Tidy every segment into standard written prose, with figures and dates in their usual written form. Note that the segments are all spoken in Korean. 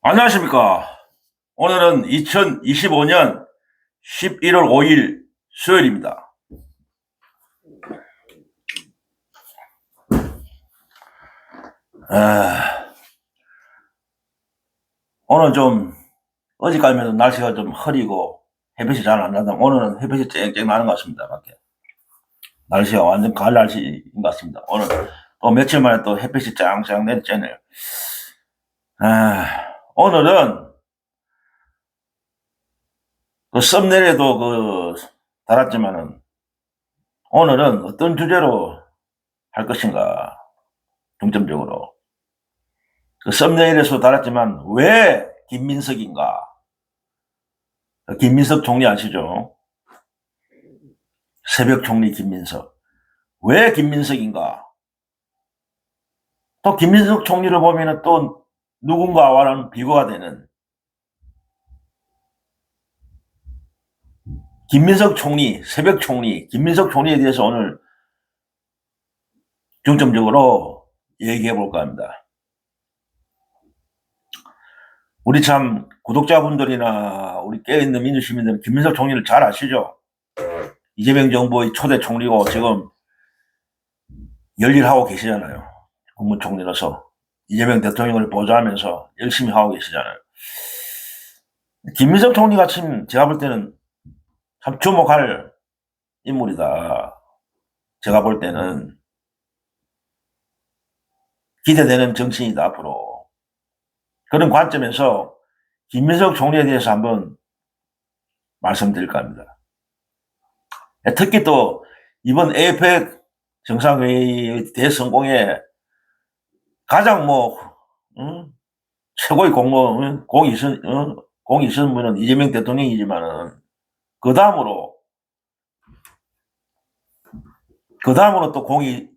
안녕하십니까. 오늘은 2025년 11월 5일 수요일입니다. 오늘 좀 어제까지는 날씨가 좀 흐리고 햇빛이 잘 안 나다. 오늘은 햇빛이 쨍쨍 나는 것 같습니다. 밖에 날씨가 완전 가을 날씨인 것 같습니다. 오늘 또 며칠 만에 또 햇빛이 짱짱 내리쬐네요. 오늘은 그 썸네일에도 달았지만은 오늘은 어떤 주제로 할 것인가 중점적으로 그 썸네일에서 달았지만 왜 김민석인가? 김민석 총리 아시죠? 새벽 총리 김민석. 왜 김민석인가? 또 김민석 총리를 보면은 또 누군가와는 비교가 되는 김민석 총리, 새벽 총리, 김민석 총리에 대해서 오늘 중점적으로 얘기해 볼까 합니다. 우리 참 구독자분들이나 우리 깨어있는 민주시민들은 김민석 총리를 잘 아시죠? 이재명 정부의 초대 총리고 지금 열일하고 계시잖아요. 국무총리로서 이재명 대통령을 보좌하면서 열심히 하고 계시잖아요. 김민석 총리가 참 제가 볼 때는 참 주목할 인물이다. 제가 볼 때는 기대되는 정치인이다 앞으로. 그런 관점에서 김민석 총리에 대해서 한번 말씀드릴까 합니다. 특히 또 이번 APEC 정상회의 대성공에 가장 최고의 공이 있은 분은 이재명 대통령이지만은 그 다음으로 또 공이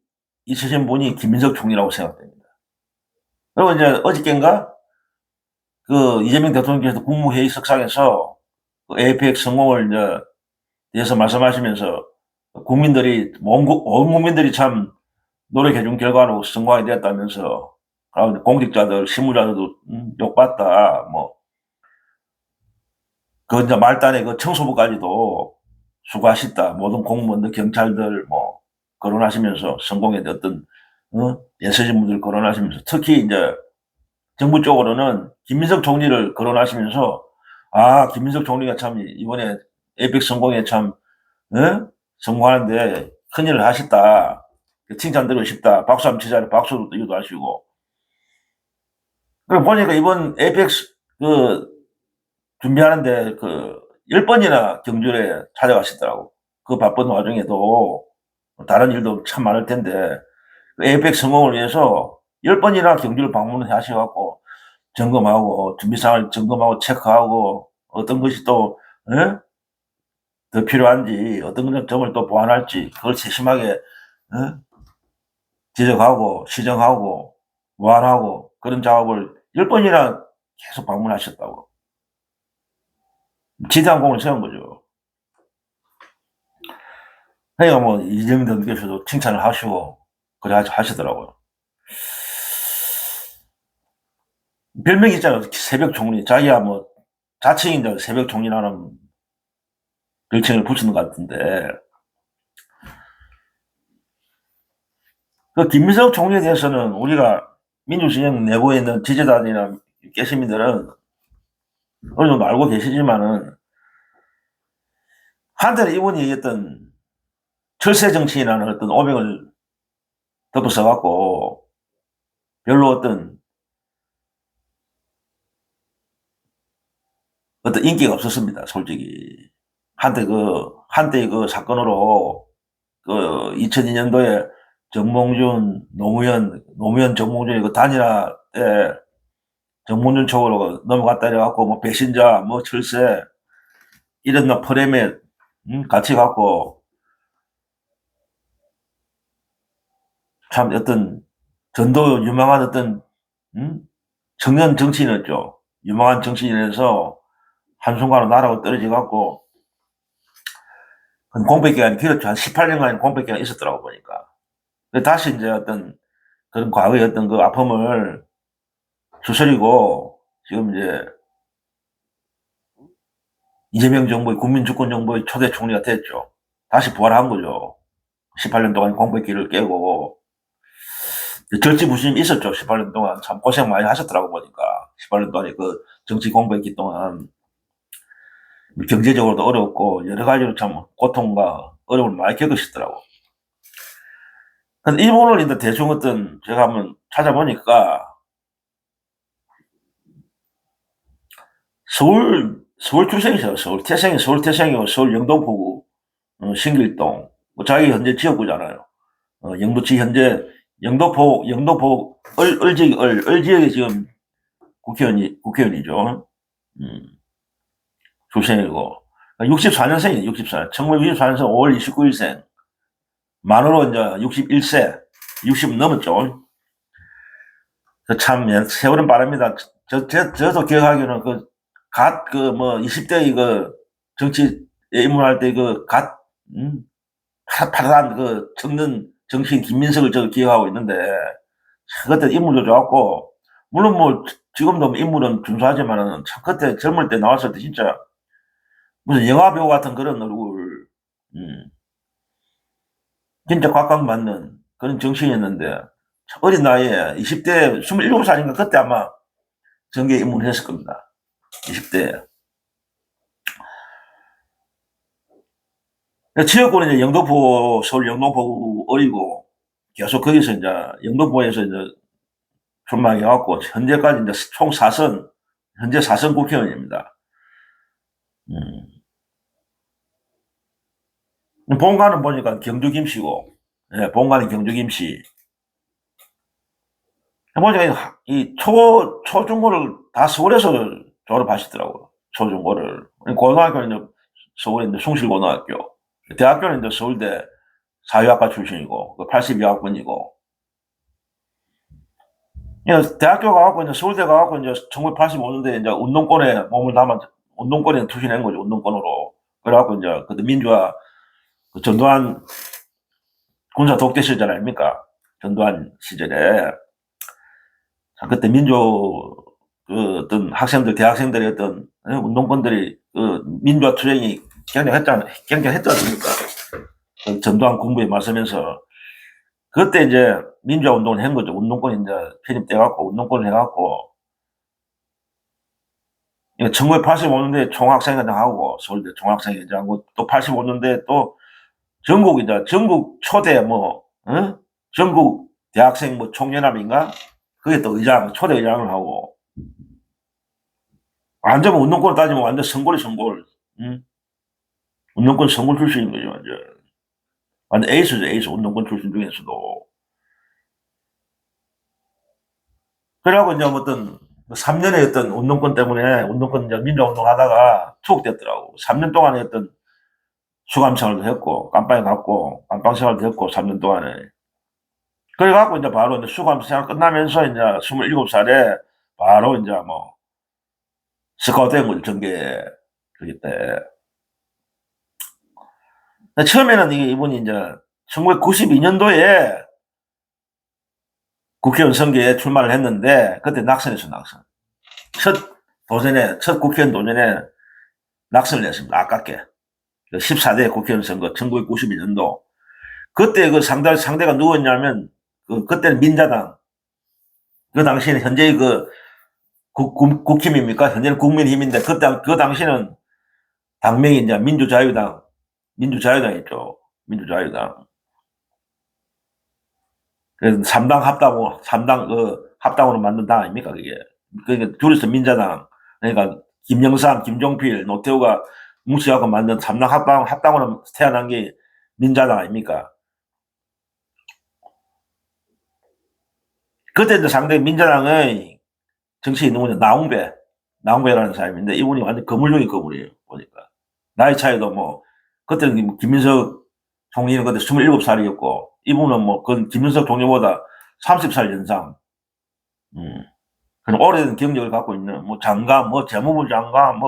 있으신 분이 김민석 총리라고 생각됩니다. 그리고 이제 어저께인가 그 이재명 대통령께서 국무회의 석상에서 그 APEC 성공을 이제 대해서 말씀하시면서 온 국민들이 참 노력해준 결과로 성공하게 되었다면서 공직자들, 실무자들도 욕봤다. 그 이제 말단의 그 청소부까지도 수고하셨다. 모든 공무원들, 경찰들 거론하시면서 성공에 어떤 예서진 분들 거론하시면서 특히 이제 정부 쪽으로는 김민석 총리를 거론하시면서 김민석 총리가 참 이번에 에이펙 성공에 참 성공하는데 큰일을 하셨다. 칭찬 드리고 싶다. 박수 한번 치자고 박수도 유도하시고. 그리고 보니까 이번 에이펙 준비하는데 10번이나 경주에 찾아가시더라고. 그 바쁜 와중에도 다른 일도 참 많을 텐데 그 에이펙 성공을 위해서 10번이나 경주를 방문을 하셔갖고 점검하고 준비사항을 점검하고 체크하고 어떤 것이 또 더 필요한지 어떤 점을 또 보완할지 그걸 세심하게 지적하고 시정하고 보완하고 그런 작업을 10번이나 계속 방문하셨다고. 지대한 공을 세운 거죠. 그러니까 이재명 대통령께서도 칭찬을 하시고 그래 하시더라고요. 별명이 있잖아요. 새벽 총리. 자기야 자칭인데 새벽 총리라는 별칭을 붙이는 것 같은데 그 김민석 총리에 대해서는 우리가 민주진영 내부에 있는 지지단이나 깨시민들은 어느 정도 알고 계시지만은 한때는 이분이 얘기했던 철새 정치인이라는 어떤 오명을 덮어써갖고 별로 어떤 인기가 없었습니다. 솔직히 한때 그 사건으로 2002년도에 정몽준 노무현 정몽준이 그 단일화 때 정몽준 쪽으로 넘어갔다 이래갖고 배신자 철새 이런 프레임에 같이 갖고 참 어떤 전도 유명한 어떤 청년 정치인이었죠. 유명한 정치인에서 한순간으로 나라가 떨어져갖고 공백기간이 길었죠. 한 18년간 공백기간이 있었더라고 보니까. 다시 이제 어떤 그런 과거의 어떤 그 아픔을 추스리고 지금 이제 이재명 정부의 국민주권 정부의 초대 총리가 됐죠. 다시 부활한 거죠. 18년 동안 공백기를 깨고 절치부심이 있었죠. 18년 동안 참 고생 많이 하셨더라고 보니까 18년 동안에 그 정치 공백기 동안 경제적으로도 어렵고 여러 가지로 참 고통과 어려움을 많이 겪으시더라고. 근데 이분을 이제 대충 어떤 제가 한번 찾아보니까 서울 출생이세요. 서울 태생이고 서울 영등포구 신길동 자기 현재 지역구잖아요. 영도시 현재 영등포 을지역에 지금 국회의원이죠. 출생이고 64년생이에요. 64년 1964년생 5월 29일생 만으로 이제 61세 60 넘었죠. 참 세월은 빠릅니다. 저도 기억하기로는 뭐 20대 정치에 입문할 때 파란 청년 정치인 김민석을 저 기억하고 있는데 그때 인물도 좋았고 물론 뭐 지금도 뭐 인물은 준수하지만은 참 그때 젊을 때 나왔을 때 진짜 무슨 영화 배우 같은 그런 얼굴 진짜 꽉꽉 맞는 그런 정치인이었는데 어린 나이에 20대 27살인가 그때 아마 정계에 입문했을 겁니다. 20대. 지역구는 이제 서울 영등포 어리고 계속 거기서 이제 영등포에서 이제 출마해갖고 현재까지 이제 총 4선, 현재 4선 국회의원입니다. 본가는 보니까 경주 김씨고, 예, 본가는 경주 김씨. 보니까 초중고를 다 서울에서 졸업하시더라고요. 초중고를. 고등학교는 이제 서울에 있는 숭실고등학교. 대학교는 이제 서울대 사회학과 출신이고, 82학번이고. 대학교 가갖고 이제 서울대 가갖고 이제 1985년도에 이제 운동권에 몸을 담아, 운동권에 투신한 거죠. 운동권으로. 그래갖고 이제 그때 민주화, 전두환 군사 독재 시절 아닙니까? 전두환 시절에. 그때 어떤 학생들, 대학생들의 어떤 운동권들이 민주화 투쟁이 굉장했지 않습니까? 전두환 군부에 맞서면서 그때 이제 민주화 운동을 한 거죠. 운동권 이제 편입돼갖고 운동권을 해갖고 1985년도에 총학생회장하고 서울대 총학생회장하고 또 85년도에 또 전국 초대 전국 대학생 총연합인가 그게 또 초대 의장을 하고 완전 운동권 따지면 완전 선골. 운동권 선골 출신인 거죠, 완전 에이스죠, 에이스. 운동권 출신 중에서도. 그래갖고 이제 어떤 3년의 어떤 운동권 때문에 운동권 이제 민주운동 하다가 투옥됐더라고. 3년 동안에 어떤 수감 생활도 했고, 깜빵 생활도 했고, 3년 동안에. 그래갖고 이제 바로 이제 수감 생활 끝나면서 이제 27살에 바로 이제 스카우트 된 거죠, 전개. 그기 때. 처음에는 이분이 이제 1992년도에 국회의원 선거에 출마를 했는데 그때 낙선했어, 낙선. 첫 국회의원 도전에 낙선을 했습니다. 아깝게. 14대 국회의원 선거 1992년도. 그때 상대가 누구였냐면 그때는 민자당. 그 당시에는 현재의 국힘입니까? 현재는 국민힘인데 그 당시는 당명이 이제 민주자유당 있죠. 민주자유당. 그래서 3당 합당으로 만든 당 아닙니까, 그게. 그러니까 줄여서 민자당. 그러니까 김영삼, 김종필, 노태우가 뭉치갖고 만든 3당 합당으로 태어난 게 민자당 아닙니까? 그때 이제 상당히 민자당의 정치인 누구냐, 나홍배라는 사람인데 이분이 완전 거물 중의 거물이에요, 보니까. 나이 차이도 그때는 김민석 총리는 그때 27살이었고, 이분은 김윤석 총리보다 30살 연상. 오래된 경력을 갖고 있는, 장관, 재무부 장관,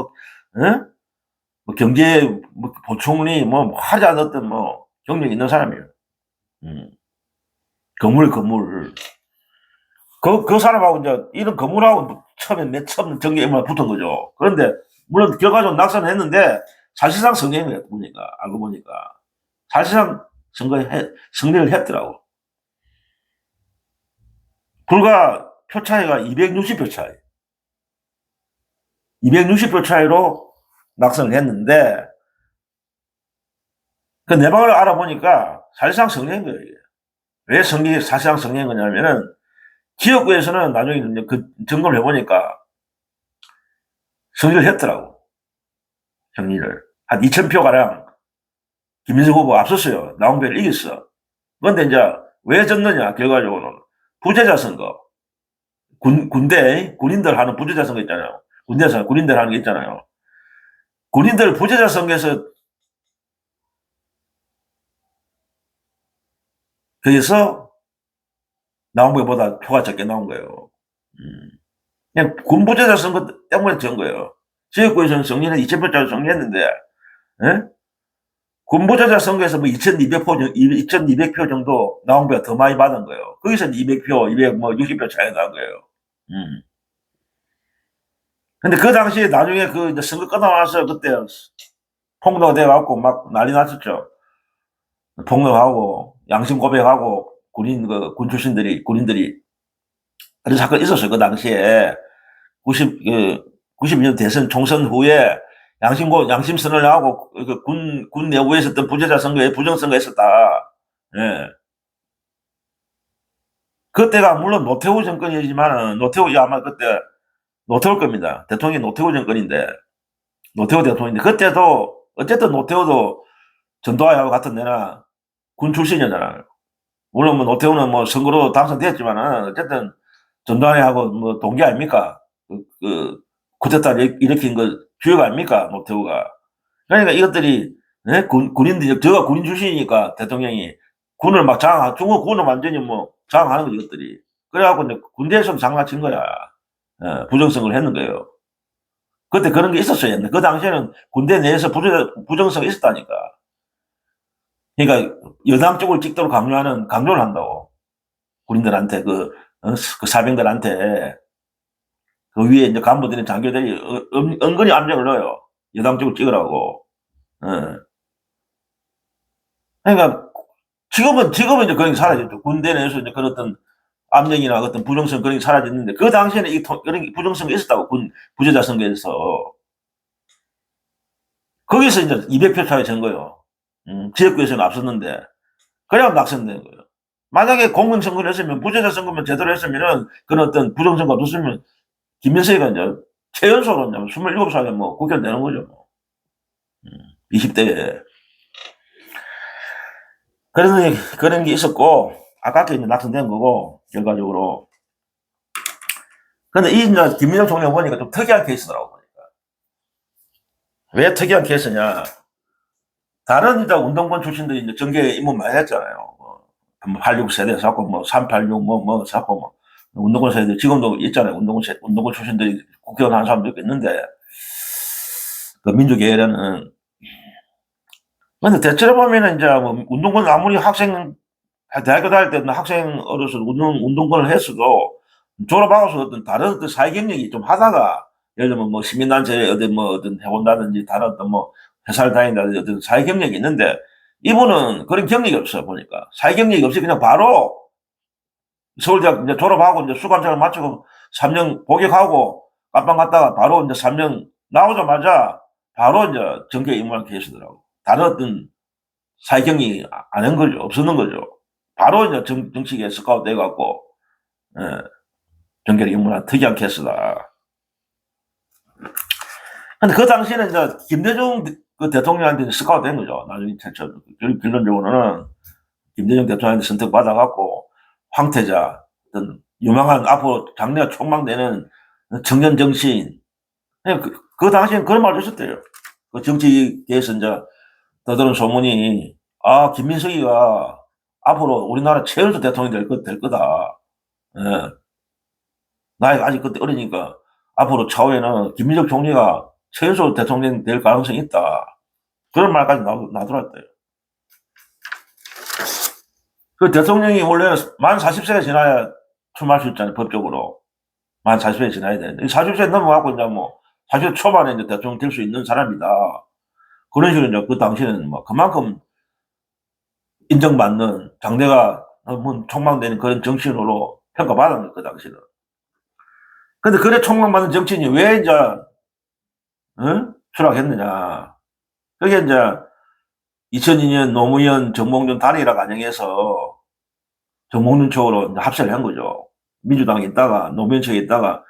경제, 부총리, 하지 않았던, 경력 있는 사람이에요. 거물. 그 사람하고 이제 이런 건물하고 처음 정계에만 붙은 거죠. 그런데, 물론 결과적으로 낙선을 했는데, 사실상 승리한 거예요, 보니까, 알고 보니까. 사실상 승리를 했더라고. 불과 표 차이가 260표 차이. 260표 차이로 낙선을 했는데, 그 내막을 알아보니까 사실상 승리한 거예요. 왜 사실상 승리한 거냐면은, 지역구에서는 나중에 그 점검을 해보니까 승리를 했더라고. 승리를. 한 2,000표가량 김민석 후보 앞섰어요. 나홍배를 이겼어. 그런데 이제 왜 졌느냐, 결과적으로는. 부재자 선거. 군인들 하는 부재자 선거 있잖아요. 군대에서 군인들 하는 게 있잖아요. 군인들 부재자 선거에서, 거기서 나홍배보다 표가 적게 나온 거예요. 그냥 군 부재자 선거 때문에 진 거예요. 지역구에서는 승리는 2,000표짜리 승리했는데, 예? 군부조자 선거에서 뭐 2,200표 정도 나홍배가 더 많이 받은 거예요. 거기서 200표, 260표 차이 난 거예요. 음. 근데 그 당시에 나중에 그 이제 선거 끝나고 나서 그때 폭로가 돼갖고 막 난리 났었죠. 폭로하고 양심 고백하고 군 군인들이 그런 사건이 있었어요. 그 당시에 92년 대선 총선 후에 양심 선언을 하고 그 군 내부에 있었던 부재자 선거에 부정선거 했었다. 예. 그때가 물론 노태우 정권이지만은 아마 그때 노태우일 겁니다. 대통령이 노태우 정권인데 노태우 대통령인데 그때도 어쨌든 노태우도 전두환하고 같은 데나 군 출신이잖아요. 물론 뭐 노태우는 뭐 선거로 당선됐지만은 어쨌든 전두환하고 뭐 동기 아닙니까? 쿠데타를 일으킨 그 주역 아닙니까? 노태우가. 그러니까 이것들이, 예? 군인들이, 저가 군인 출신이니까 대통령이 군을 막 중국 군을 완전히 뭐 장악하는 거지, 이것들이. 그래갖고 이제 군대에서 장난친 거야. 부정선거를 했는 거예요. 그때 그런 게 있었어요. 그 당시에는 군대 내에서 부정선거 있었다니까. 그러니까 여당 쪽을 찍도록 강요를 한다고. 군인들한테, 그 사병들한테. 그 위에 이제 간부들이 장교들이 은근히 압력을 넣어요. 여당 쪽을 찍으라고. 예. 그러니까 지금은 이제 그런 게 사라졌죠. 군대 내에서 이제 그런 어떤 압력이나 어떤 부정성 그런 게 사라졌는데 그 당시에는 그런 부정성이 있었다고 부재자 선거에서 거기서 이제 200표 차이 전 거예요. 지역구에서는 앞섰는데 그래야 낙선된 거예요. 만약에 공정선거를 했으면 부재자 선거면 제대로 했으면은 그런 어떤 부정선거 없었으면 김민석이가 이제 최연소로 이제 27살에 뭐 국회의원 되는 거죠. 20대에. 그런 게 있었고, 아깝게 이제 낙선된 거고, 결과적으로. 근데 이 이제 김민석 총장 보니까 좀 특이한 케이스더라고, 보니까. 왜 특이한 케이스냐. 다른 이제 운동권 출신들이 이제 정계에 입문 많이 했잖아요. 뭐 86 세대 쌓고, 뭐 386 쌓고, 뭐. 운동권 세대, 지금도 있잖아요. 운동권 출신들이 국회의원 하는 사람도 있는데, 그 민주계열에는. 근데 대체로 보면은 이제 뭐 운동권 아무리 대학교 다닐 때는 학생으로서 운동권을 했어도 졸업하고서 어떤 다른 어떤 사회 경력이 좀 하다가 예를 들면 뭐 시민단체 어떤 해본다든지 다른 어떤 뭐 회사를 다닌다든지 어떤 사회 경력이 있는데 이분은 그런 경력이 없어요, 보니까. 사회 경력이 없이 그냥 바로 서울대학 이제 졸업하고 이제 수감생활 마치고 3년 복역하고 깜빵 갔다가 바로 이제 3년 나오자마자 바로 이제 정계에 입문한 케이스더라고. 다른 어떤 사회 경력이 안 한 거죠. 없었는 거죠. 바로 이제 정치계에 스카우트 돼갖고, 예, 정계에 입문한 특이한 케이스다. 근데 그 당시에는 이제 김대중 그 대통령한테 스카우트 된 거죠. 나중에 최초. 결론적으로는 김대중 대통령한테 선택받아갖고, 황태자, 어떤 유명한 앞으로 장래가 촉망되는 청년 정치인. 그 당시에는 그런 말도 있었대요. 그 정치계에서 이제 떠드는 소문이, 김민석이가 앞으로 우리나라 최연소 대통령이 될 거다. 예. 나이가 아직 그때 어리니까 앞으로 차후에는 김민석 총리가 최연소 대통령 될 가능성이 있다. 그런 말까지 나더랬대요. 그 대통령이 원래 만 40세가 지나야 출마할 수 있잖아요, 법적으로. 만 40세 지나야 되는데. 40세 넘어가고 이제 뭐, 40세 초반에 이제 대통령 될 수 있는 사람이다. 그런 식으로 이제 그 당시에는 뭐 그만큼 인정받는 장래가 뭐 촉망되는 그런 정치인으로 평가받았는 거예요, 그 당시는. 근데 그래 촉망받는 정치인이 왜 이제, 추락했느냐. 그게 이제 2002년 노무현 정몽준 단일화 과정에서 정몽준 쪽으로 이제 합세를 한 거죠. 민주당에 있다가 노무현 측에 있다가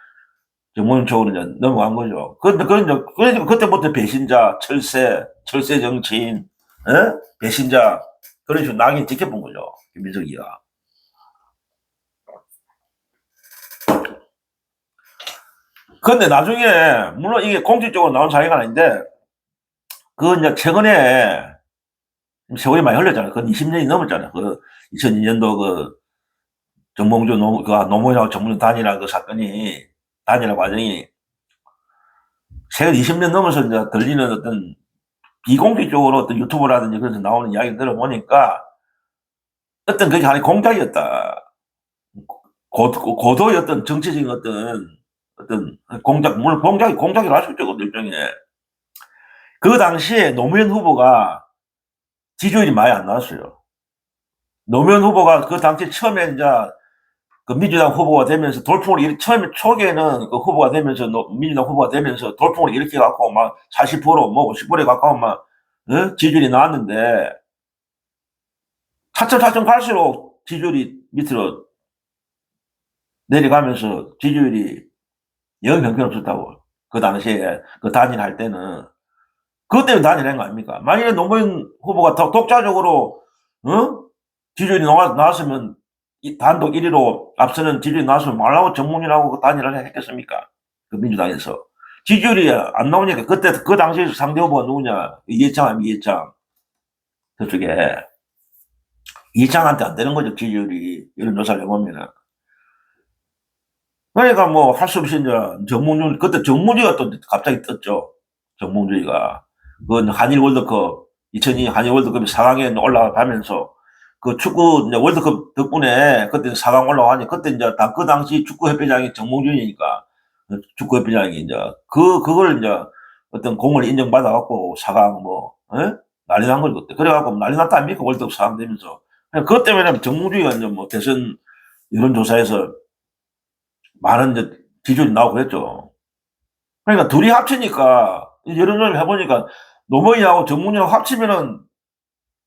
정몽준 쪽으로 이제 넘어간 거죠. 그런데 그러니까 그때부터 배신자, 철새 정치인, 배신자 그런 식으로 낙인 찍혀본 거죠. 김민석이가. 그런데 나중에 물론 이게 공식적으로 나온 사례가 아닌데 그 이제 최근에 세월이 많이 흘렀잖아요. 그건 20년이 넘었잖아요. 그 2002년도 그 정몽준 노무현하고 정몽준 단일화 그 사건이 단일화 과정이 최근 20년 넘어서 이제 들리는 어떤 비공식적으로 어떤 유튜브라든지 그래서 나오는 이야기 들어보니까 어떤 그게 하나의 공작이었다. 고도의 어떤 정치적인 어떤 물론 공작이라 할 수 있죠. 일종의. 그 당시에 노무현 후보가 지지율이 많이 안 나왔어요. 노무현 후보가 그 당시 처음에 이제 그 민주당 후보가 되면서 돌풍을 처음에 초기에는 그 후보가 되면서 민주당 후보가 되면서 돌풍을 일으켜 갖고 막 40%뭐 50%에 가까운 막 지지율이 나왔는데 차츰 갈수록 지지율이 밑으로 내려가면서 지지율이 영 형편없었다고. 그 당시에 그 단일할 때는 그것 때문에 단일한 거 아닙니까? 만약에 노무현 후보가 더 독자적으로 지지율이 나왔으면 단독 1위로 앞서는 지지율이 나왔으면 말하고 정몽준하고 단일화를 했겠습니까? 그 민주당에서. 지지율이 안 나오니까 그때 그 당시 상대 후보가 누구냐? 이해창. 그쪽에. 이해창한테 안 되는 거죠, 지지율이. 이런 조사를 해보면은. 그러니까 뭐 할 수 없이 이제 정몽준, 그때 정몽준이가 또 갑자기 떴죠. 정몽준이가. 그 한일 월드컵, 2002 한일 월드컵이 4강에 올라가면서 그 축구 이제 월드컵 덕분에 그때 4강 올라가니 그때 이제 그 당시 축구협회장이 정몽준이니까 축구협회장이 이제 그걸 이제 어떤 공을 인정받아갖고 4강 뭐, 난리 난 거죠, 그때. 그래갖고 난리 났다 아닙니까? 월드컵 4강 되면서. 그것 때문에 정몽준이가 이제 뭐 대선 여론조사에서 많은 이제 지지율이 나오고 그랬죠. 그러니까 둘이 합치니까 여론조사를 해보니까 노무현하고 정몽준하고 합치면은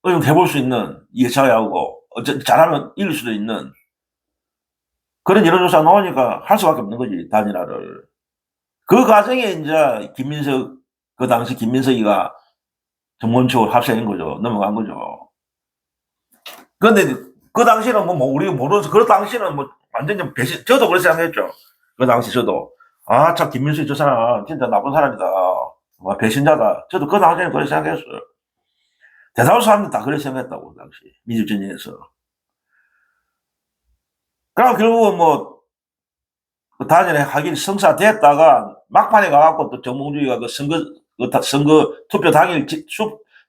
해볼 수 있는 이해창하고 잘하면 이길 수도 있는 그런 여론조사 나오니까 할 수밖에 없는 거지 단일화를. 그 과정에 이제 그 당시 김민석이가 정몽준하고 합세한 거죠. 넘어간 거죠. 그런데 그 당시는 뭐 우리가 모르면서 그 당시는 뭐 완전히 배신. 저도 그렇게 생각했죠. 그 당시 저도 참 김민석이 저 사람 진짜 나쁜 사람이다. 배신자다. 저도 그 당시에는 그렇게 생각했어요. 대다수 사람들이 다 그렇게 생각했다고 그 당시 민주전쟁에서. 그럼 결국은 뭐 단일화 하긴 성사됐다가 막판에 가갖고 또 정몽준이가 그 선거 투표 당일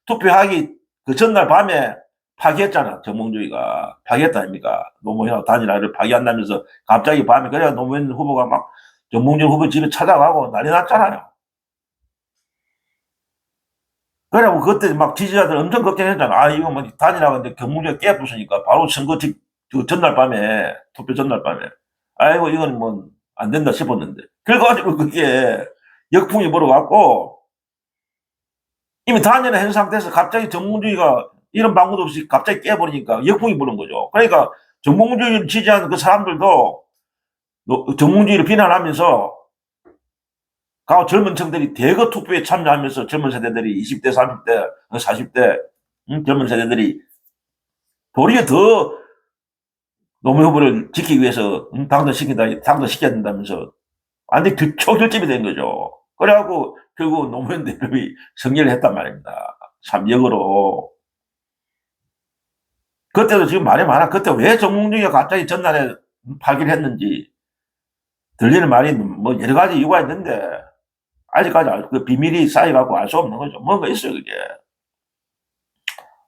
투표하기 그 전날 밤에 파기했잖아. 정몽준이가 파기했다 아닙니까? 노무현 단일화를 파기한다면서 갑자기 밤에. 그래야 노무현 후보가 막 정몽준 후보 집에 찾아가고 난리 났잖아요. 그래고 그때 막 지지자들 엄청 걱정했잖아. 이거 뭐 단일화가 이제 정몽준이가 깨부수니까 바로 그 전날 밤에 투표 전날 밤에 아이고 이건 뭐 안 된다 싶었는데 결과적으로 그게 역풍이 불어갖고 이미 단일화 한 상태에서 갑자기 정몽준이가 이런 방법도 없이 갑자기 깨버리니까 역풍이 부는 거죠. 그러니까 정몽준이를 지지하는 그 사람들도 정몽준이를 비난하면서 젊은 층들이 대거 투표에 참여하면서 젊은 세대들이 20대, 30대, 40대 젊은 세대들이 도리어 더 노무현 후보를 지키기 위해서 당선시켜야 된다면서 완전히 초결집이 된 거죠. 그래갖고 결국 노무현 대표이 승리를 했단 말입니다. 참 역으로. 그때도 지금 말이 많아. 그때 왜 정몽준이가 갑자기 전날에 파기를 했는지 들리는 말이 뭐 여러 가지 이유가 있는데 아직까지 그 비밀이 쌓여갖고 알 수 없는 거죠. 뭔가 있어요, 그게.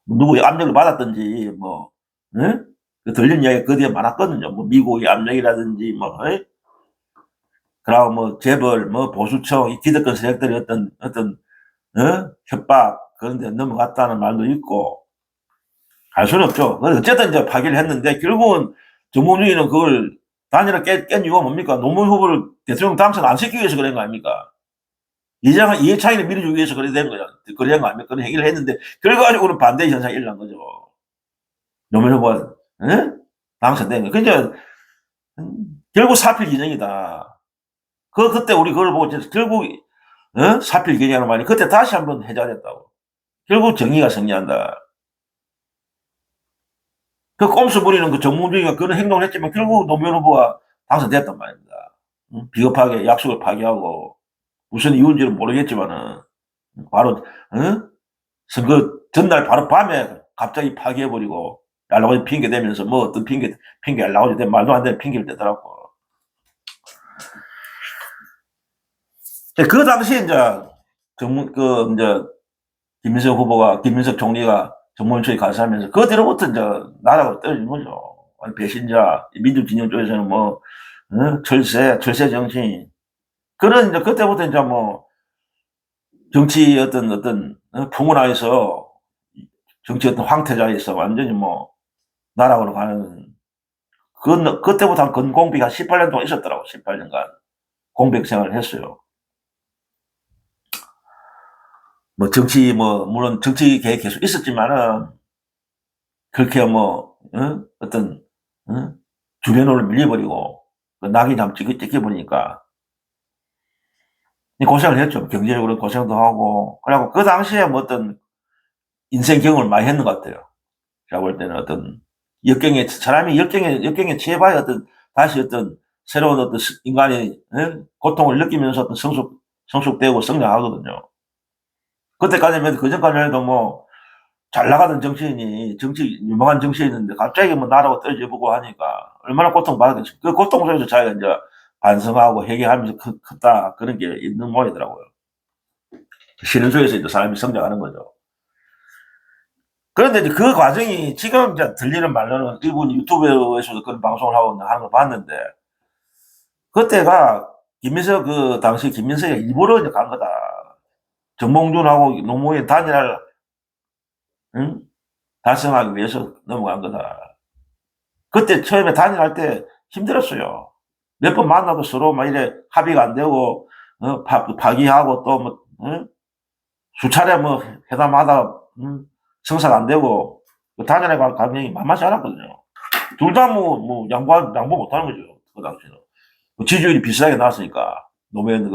누구의 압력을 받았든지, 뭐, 응? 그 들린 이야기 그 뒤에 많았거든요. 뭐 미국의 압력이라든지 뭐, 그리고 뭐 재벌, 뭐 보수청, 이 기득권 세력들이 어떤 협박 그런 데 넘어갔다는 말도 있고 알 수는 없죠. 어쨌든 이제 파기를 했는데 결국은 정몽준이는 그걸 단일화 깬 이유가 뭡니까? 노무현 후보를 대통령 당선 안 시키기 위해서 그런 거 아닙니까? 이해창이를 밀어주기 위해서 그래 된 거야. 그래 된 거 아닙니까? 그런 행위를 했는데 결과적으로는 반대 현상이 일어난 거죠. 노무현 후보가 당선된 거. 그러니까 결국 사필 기정이다. 그때 우리 그걸 보고 결국 사필 기정이라는 말이 그때 다시 한번 해자됐다고. 결국 정의가 승리한다. 그 꼼수 부리는 그 정몽준이가 그런 행동을 했지만 결국 노무현 후보가 당선됐단 말입니다. 비겁하게 약속을 파기하고 무슨 이유인지는 모르겠지만은 바로 선거 전날 바로 밤에 갑자기 파기해버리고 알라고 핑계 대면서 뭐 어떤 핑계 알라고 대 말도 안 되는 핑계를 대더라고. 그 당시에 이제 김민석 총리가 정몽준이 가세하면서 그 뒤로부터 이제 나라가 떨어진 거죠. 배신자, 민주진영 쪽에서는 뭐 철새 정신. 그런 이제 그때부터 이제 뭐 정치 어떤 풍운하에서 정치 어떤 황태자에서 완전히 뭐 나락으로 가는 그때부터 한 건공비가 18년 동안 있었더라고. 18년간 공백 생활을 했어요. 뭐 정치 물론 정치 계획 계속 있었지만은 그렇게 뭐 어떤 주변으로 밀려버리고 낙인 한번 찍혀버리니까 고생을 했죠. 경제적으로 고생도 하고 그리고 그 당시에 뭐 어떤 인생 경험을 많이 했는 것 같아요. 제가 볼 때는 어떤 사람이 역경에 취해봐야 다시 새로운 인간의 고통을 느끼면서 성숙되고 성장하거든요. 그때까지만 그 전까지만 해도 뭐 잘 나가던 정치인이 유명한 정치인인데 갑자기 뭐 나라고 떨어져보고 하니까 얼마나 고통받았겠어요. 그 고통 속에서 자기가 이제 반성하고 회개하면서 컸다 그런 게 있는 모양이더라고요. 시련 속에서 이제 사람이 성장하는 거죠. 그런데 이제 그 과정이 지금 이제 들리는 말로는 일본 유튜브에서도 그런 방송을 하고 하는 걸 봤는데 그때가 당시 김민석이 일부러 이제 간 거다. 정몽준하고 노무현 단일화를 달성하기 위해서 넘어간 거다. 그때 처음에 단일할 때 힘들었어요. 몇 번 만나도 서로 막 이래 합의가 안 되고 파기하고 또 뭐 수차례 뭐 회담하다 성사가 안 되고 단일화 감정이 만만치 않았거든요. 둘 다 양보 못하는 거죠. 그 당시에는 지지율이 비슷하게 나왔으니까 노무현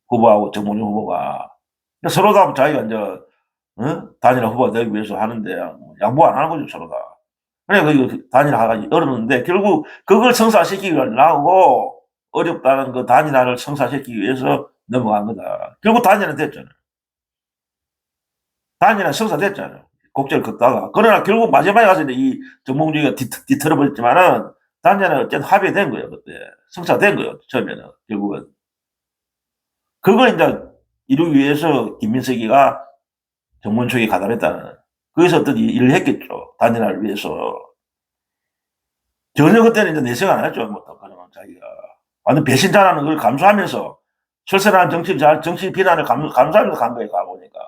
후보하고 정몽준 후보가 서로 다 자기가 이제 단일화 후보가 되기 위해서 하는데 양보 안 하는 거죠, 서로 다. 그래, 단일화가 어려웠는데 결국 그걸 성사시키려고 어렵다는 그 단일화를 성사시키기 위해서 넘어간 거다. 결국 단일화 됐잖아요. 단일화 성사됐잖아요. 곡절을 걷다가. 그러나 결국 마지막에 가서 이 정몽준이가 뒤틀어버렸지만은 단일화는 어쨌든 합의된 거예요, 그때. 성사된 거예요, 처음에는. 결국은. 그걸 이제 이루기 위해서 김민석이가 정문총에 가담했다는 거기서 어떤 일을 했겠죠. 단일화를 위해서. 전혀 그때는 이제 내색 안 했죠. 자기가. 완전 배신자라는 걸 감수하면서 철새라는 정치 비난을 감수하면서 간 거예요. 가보니까.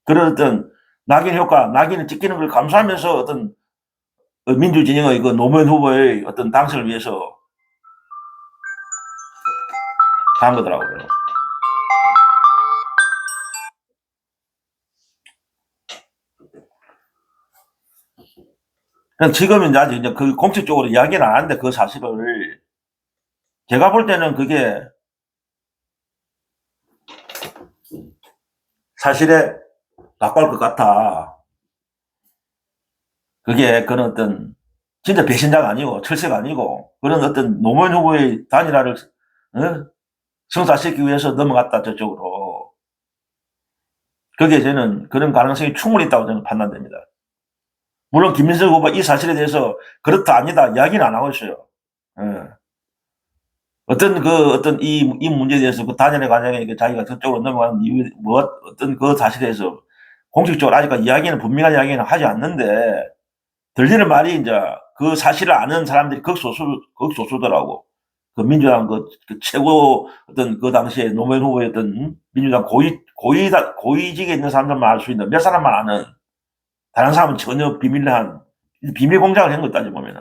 그런 어떤 낙인을 찍히는 걸 감수하면서 어떤 민주진영의 그 노무현 후보의 어떤 당선을 위해서 한 거더라고요. 지금은 아직 이제 그 공식적으로 이야기는 안 하는데 그 사실을 제가 볼 때는 그게 사실에 가까울 것 같아. 그게 그런 어떤 진짜 배신자가 아니고 철새가 아니고 그런 어떤 노무현 후보의 단일화를 성사시키기 위해서 넘어갔다 저쪽으로. 그게 저는 그런 가능성이 충분히 있다고 저는 판단됩니다. 물론 김민석 후보가 이 사실에 대해서 그렇다 아니다 이야기는 안 하고 있어요. 어떤 이 문제에 대해서 그 단일화 과정에 자기가 저쪽으로 넘어가는 이유, 어떤 그 사실에 대해서 공식적으로 아직까지 분명한 이야기는 하지 않는데, 들리는 말이 이제 그 사실을 아는 사람들이 극소수더라고. 그 민주당 그 최고 어떤 그 당시에 노무현 후보였던 민주당 고위직에 있는 사람들만 알 수 있는 몇 사람만 아는, 다른 사람은 전혀 비밀한 비밀 공작을 한 것 따져보면은.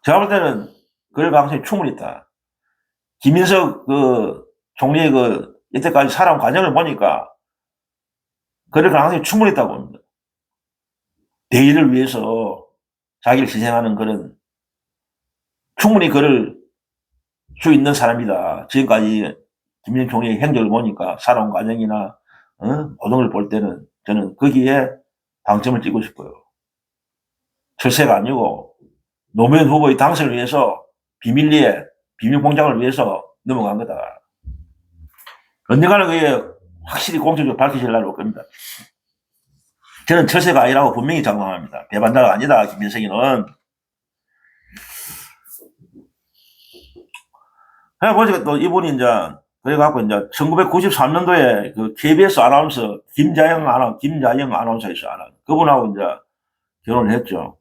제가 볼 때는 그럴 가능성이 충분히 있다. 김인석 그 총리의 그 이때까지 살아온 과정을 보니까 그럴 가능성이 충분히 있다고 봅니다. 대의를 위해서 자기를 희생하는 그런, 충분히 그럴 수 있는 사람이다. 지금까지 김인석 총리의 행적을 보니까, 살아온 과정이나 모든 걸 볼 때는 저는 거기에 방점을 찍고 싶어요. 철새가 아니고 노무현 후보의 당선을 위해서 비밀리에 비밀 공작을 위해서 넘어간 거다. 언젠가는 그게 확실히 공적으로 밝혀질 날이 올 겁니다. 저는 철새가 아니라고 분명히 장담합니다. 배반자가 아니다, 김인석이는. 그래 보니까 또 이분이 이제 그래갖고 이제 1993년도에 그 KBS 아나운서 김자영 아나운서 있어. 그분하고 이제 결혼을 했죠.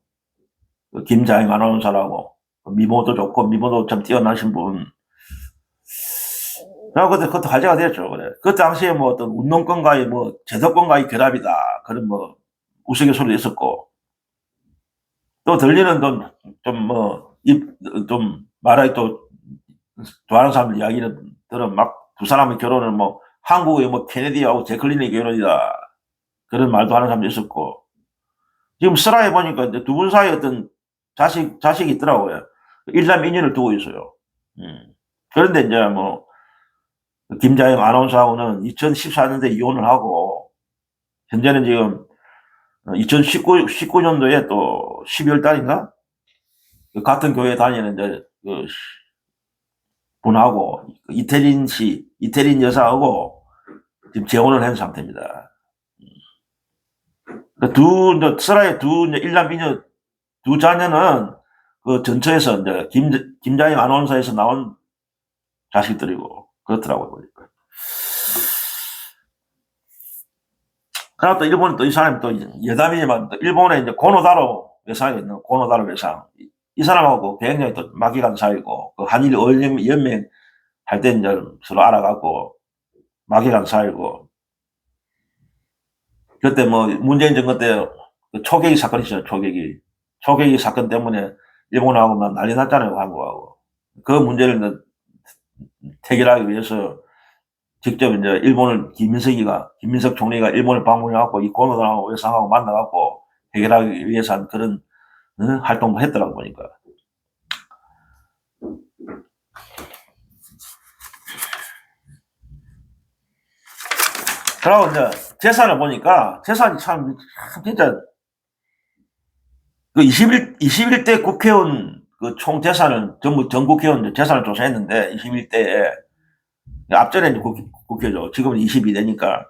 그 김자영 아나운서라고, 미모도 좋고 미모도 참 뛰어나신 분. 그때 화제가 됐죠. 그래. 그 당시에 뭐 어떤 운동권과의 뭐 제도권과의 결합이다, 그런 뭐 우스갯소리도 있었고, 또 들리는 좀 말하기 또 좋아하는 사람들 이야기는 들은 막 두 사람의 결혼을 뭐 한국의 뭐 케네디하고 제클린의 결혼이다, 그런 말도 하는 사람도 있었고, 지금 슬라에 보니까 이제 두 분 사이에 어떤 자식이 있더라고요. 일남 이녀를 두고 있어요. 그런데 이제 뭐 김자영 아나운서하고는 2014년도에 이혼을 하고, 현재는 지금 2019년도에 또 12월 달인가 같은 교회 다니는 이제 그 분하고, 이태린 여사하고 지금 재혼을 한 상태입니다. 슬라의 일남 이녀 두 자녀는 그 전처에서 이제 김자영 아나운서에서 나온 자식들이고 그렇더라고요, 보니까. 그리고 또 일본은 또 이 사람이 또 여담이지만, 또 일본에 이제 고노다로 외상이 있는 고노다로 외상. 이 사람하고 굉장히 또 막이간 사이고, 그 한일 연맹 할 때 이제 서로 알아갖고 막이간 사이고, 그때 뭐 문재인 정권 때 그 초계기 사건 있어요. 초계기 사건 때문에 일본하고 막 난리 났잖아요, 한국하고. 그 문제를 해결하기 위해서 직접 이제 김민석 총리가 일본을 방문해갖고 이 고노다하고 외상하고 만나갖고 해결하기 위해서 한 그런 활동도 했더라고 보니까. 그러고 이제 재산을 보니까, 재산이 참 진짜 그 21대 국회의원 그 총 재산을 전부 전 국회의원 재산을 조사했는데, 21대에 앞전에 이제 국회죠. 지금은 22대니까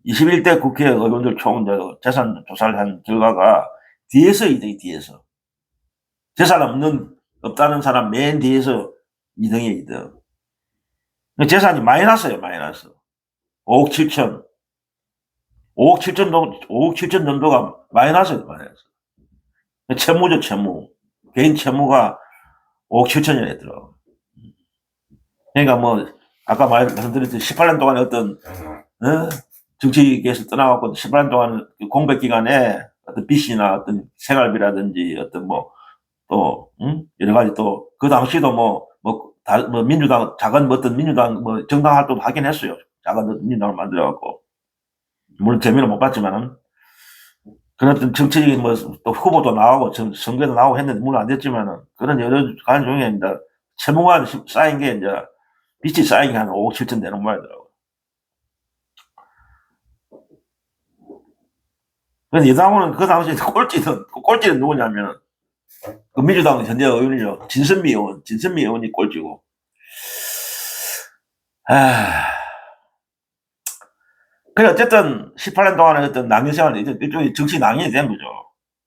21대 국회의원들 총 재산 조사를 한 결과가 뒤에서 2등이, 뒤에서 재산 없다는 사람 맨 뒤에서 2등이에요, 2등. 재산이 마이너스예요, 마이너스. 5억 7천. 5억 7천 정도가 마이너스예요, 마이너스. 채무죠, 채무. 개인 채무가 5억 7천이 됐더라고. 그러니까 뭐, 아까 말씀드렸듯이 18년 동안에 어떤, 정치계에서 떠나갖고 18년 동안 공백 기간에 어떤 빚이나 어떤 생활비라든지 어떤 또, 여러 가지 또, 그 당시도 민주당, 작은 어떤 민주당 정당 활동 하긴 했어요. 작은 어떤 민주당을 만들어갖고. 물론 재미는 못 봤지만은, 그런 어떤 정치적인 또 후보도 나오고, 선거에도 나오고 했는데, 물론 안 됐지만은, 그런 여러 가지 중에 이제, 채무가 쌓인 게 이제, 빚이 쌓인 게 한 5억 7천 되는 모양이더라고요. 그래서 여당은 그 당시에 꼴찌는 누구냐면, 그 민주당 현재 의원이죠. 진선미 의원이 꼴찌고. 그래, 어쨌든 18년 동안에 어떤 낭인 생활을, 일종의 정치 낭인이 된 거죠.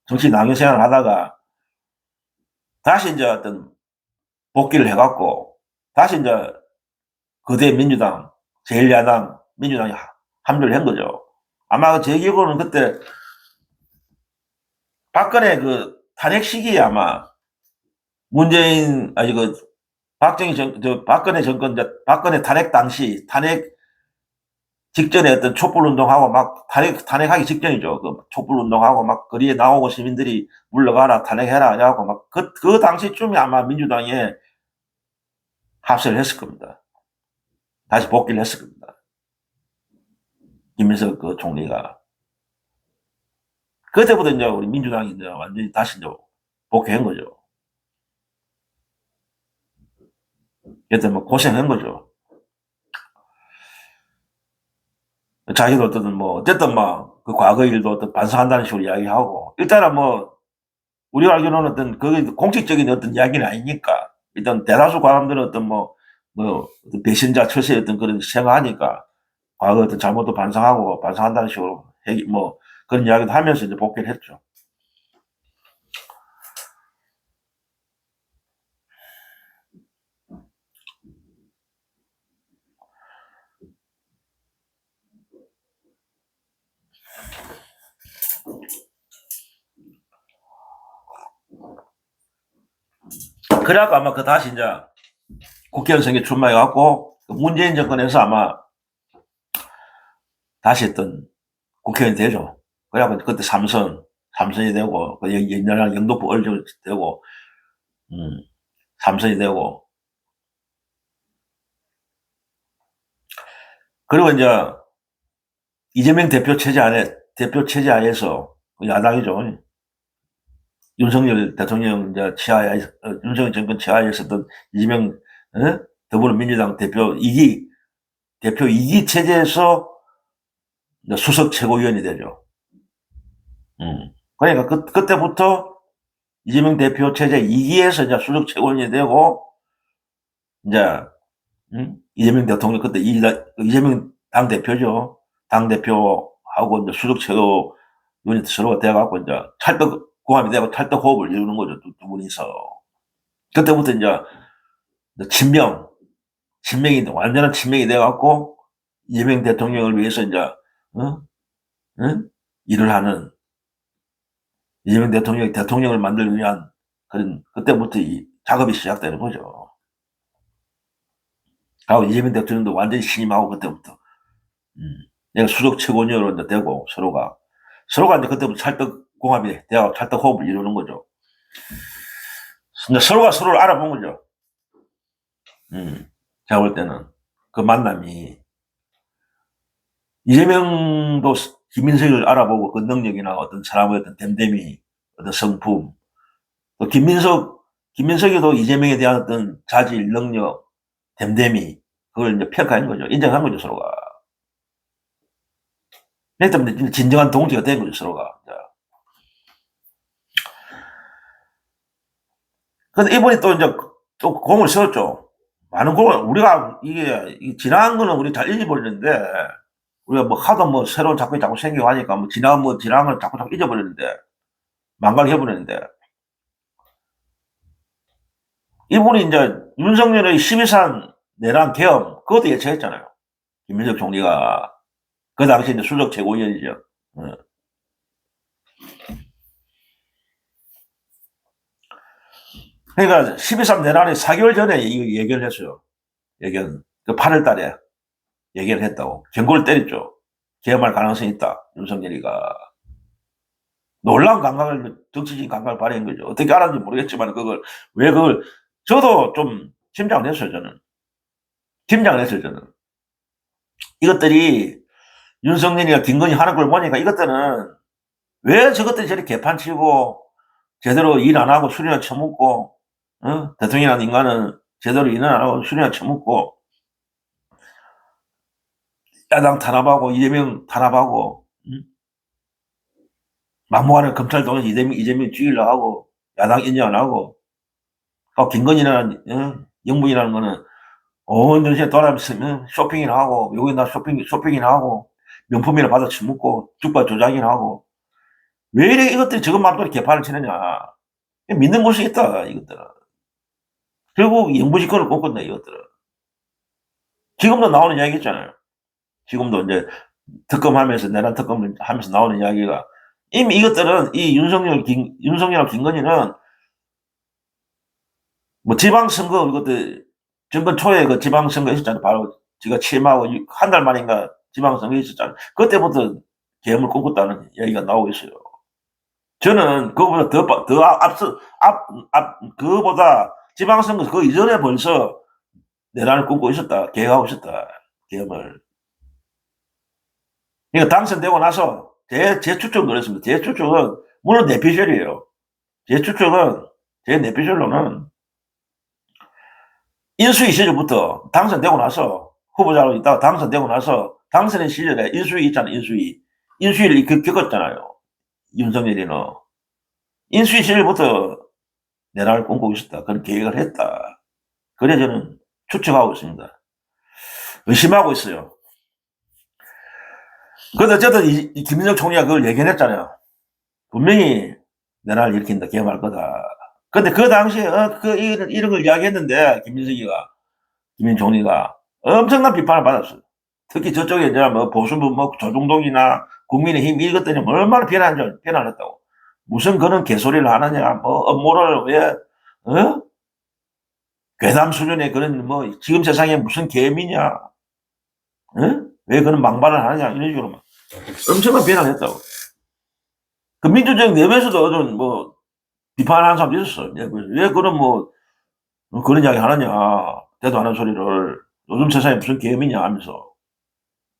정치 낭인 생활을 하다가 다시 이제 어떤 복귀를 해갖고, 다시 이제 거대 민주당, 제1야당 민주당이 합류를 한 거죠. 아마 제 기억으로는 그때 박근혜 그 탄핵 시기에 아마 문재인, 아니, 박근혜 정권, 박근혜 탄핵 당시, 탄핵 직전에 어떤 촛불운동하고 막, 탄핵하기 직전이죠. 그 촛불운동하고 막 거리에 나오고 시민들이 물러가라, 탄핵해라, 하고 막, 그 당시쯤에 아마 민주당에 합세를 했을 겁니다. 다시 복귀를 했을 겁니다. 김민석 그 총리가. 그때부터 이제 우리 민주당이 이제 완전히 다시 이제 복귀한 거죠. 그때 뭐 고생한 거죠. 자기도 어떤 뭐, 어쨌든 뭐, 그 과거 일도 어떤 반성한다는 식으로 이야기하고, 일단은 뭐, 우리가 알기로는 어떤, 그게 공식적인 어떤 이야기는 아니니까, 일단 대다수 사람들은 어떤 어떤 배신자 처세의 어떤 그런 생각하니까, 과거 어떤 잘못도 반성하고, 반성한다는 식으로, 뭐, 그런 이야기도 하면서 이제 복귀를 했죠. 그래갖고 아마 그 다시 이제 국회의원 선거에 출마해갖고, 문재인 정권에서 아마 다시 했던 국회의원이 되죠. 그래갖고 그때 삼선이 되고, 옛날 영등포 얼정 되고, 삼선이 되고, 그리고 이제 이재명 대표 체제 하에서 야당이죠. 윤석열 대통령 이제 윤석열 정권 치하에 있었던 이재명, 더불어민주당 대표 2기 체제에서 수석 최고위원이 되죠. 그러니까 그때부터 이재명 대표 체제 2기에서 이제 수석 최고위원이 되고, 이제, 이재명 대통령, 그때 이재명 당대표죠. 당대표하고 이제 수석 최고위원이 서로가 돼갖고 이제 공합이 되고 찰떡호흡을 이루는 거죠. 두 분이서. 그때부터 이제 완전한 친명이 돼갖고 이재명 대통령을 위해서 이제, 일을 하는, 이재명 대통령을 만들기 위한 그런, 그때부터 이 작업이 시작되는 거죠. 하고 이재명 대통령도 완전히 신임하고 그때부터, 내가 수석 최고위원으로 이제 되고 서로가 이제 그때부터 찰떡공합이 되고 찰떡호흡을 이루는 거죠. 근데 서로가 서로를 알아본 거죠. 제가 볼 때는 그 만남이 이재명도 김민석을 알아보고 그 능력이나 어떤 사람의 어떤 댐댐이, 어떤 성품, 또 김민석이도 이재명에 대한 어떤 자질, 능력, 댐댐이, 그걸 이제 평가한 거죠. 인정한 거죠, 서로가. 그렇기 때문에 진정한 동지가 된 거죠, 서로가. 근데 이번에 또 이제 또 공을 세웠죠. 많은 공을, 우리가 지나간 거는 우리 잘 잊어버리는데, 우리가 뭐 하도 뭐 새로운 작품이 자꾸 생기고 하니까 뭐 지나간 걸 자꾸 잊어버리는데, 망각해버리는데, 이분이 이제 윤석열의 12산 내란 계엄, 그것도 예측했잖아요. 김민석 총리가. 그 당시 이제 수석 최고위원이죠. 그러니까 12.3 내란이 4개월 전에 이거 예견을 했어요. 그 8월 달에 예견을 했다고. 경고를 때렸죠. 계엄할 가능성이 있다. 윤석열이가. 놀라운 정치적인 감각을 발휘한 거죠. 어떻게 알았는지 모르겠지만 저도 좀 짐작을 했어요, 저는. 이것들이 윤석열이가 김건희 하는 걸 보니까 이것들은 왜 저것들이 저리 개판치고 제대로 일 안 하고 술이나 처먹고, 대통령이라는 인간은 제대로 일을 안 하고 술이나 처먹고, 야당 탄압하고, 이재명 탄압하고, 막무가내 검찰 동에서 이재명 죽이려고 하고, 야당 인정 안 하고, 김건희라는, 영부인이라는 거는 온 전시에 돌아다니면서 쇼핑이나 하고, 여기나 쇼핑이나 하고, 명품이나 받아 처먹고, 죽바 조작이나 하고, 왜 이래 이것들이 저것 맘대로 개판을 치느냐. 믿는 곳이 있다, 이것들은. 결국 영부지권을 꼽건다, 이것들은. 지금도 나오는 이야기 있잖아요. 지금도 이제 내란 특검을 하면서 나오는 이야기가, 이미 이것들은 이 윤석열, 김건희는 뭐 지방선거 이것도 정권 초에 그 지방선거 있었잖아요. 바로 지가 취임하고 한 달 만인가 지방선거 있었잖아요. 그때부터 계엄을 꿈꿨다는 얘기가 나오고 있어요. 저는 그거보다 더 그거보다 지방선거 그 이전에 벌써 내란을 꿈꾸고 있었다. 계획하고 있었다. 계엄을. 그러니까 당선되고 나서 제 추측은 그렇습니다. 제 추측은 물론 내피셜이에요. 제 추측은 제 내피셜로는 인수위 시절부터 당선되고 나서 후보자로 있다가 당선되고 나서 당선의 시절에 인수위 있잖아요. 인수위를 겪었잖아요. 윤석열이는 인수위 시절부터 내란을 꿈꾸고 있었다. 그런 계획을 했다. 그래 저는 추측하고 있습니다. 의심하고 있어요. 그런데 어쨌든 이 김민석 총리가 그걸 예견했잖아요. 분명히 내란을 일으킨다, 계엄할 거다. 근데 그 당시에 이런 걸 이야기했는데 김민 총리가 엄청난 비판을 받았어요. 특히 저쪽에 이제 뭐 보수부 뭐 조중동이나 국민의힘 이것들이 얼마나 비난했다고. 무슨 그런 개소리를 하느냐, 뭐 업무를 왜 괴담 수준의 그런 뭐 지금 세상에 무슨 계엄이냐, 왜 그런 망발을 하느냐 이런 식으로 막 엄청난 비난했다고. 그 민주적 내부에서도 어떤 뭐 비판하는 사람도 있었어요. 왜 그런 뭐 그런 이야기 하느냐, 대도 안 하는 소리를 요즘 세상에 무슨 계엄이냐 하면서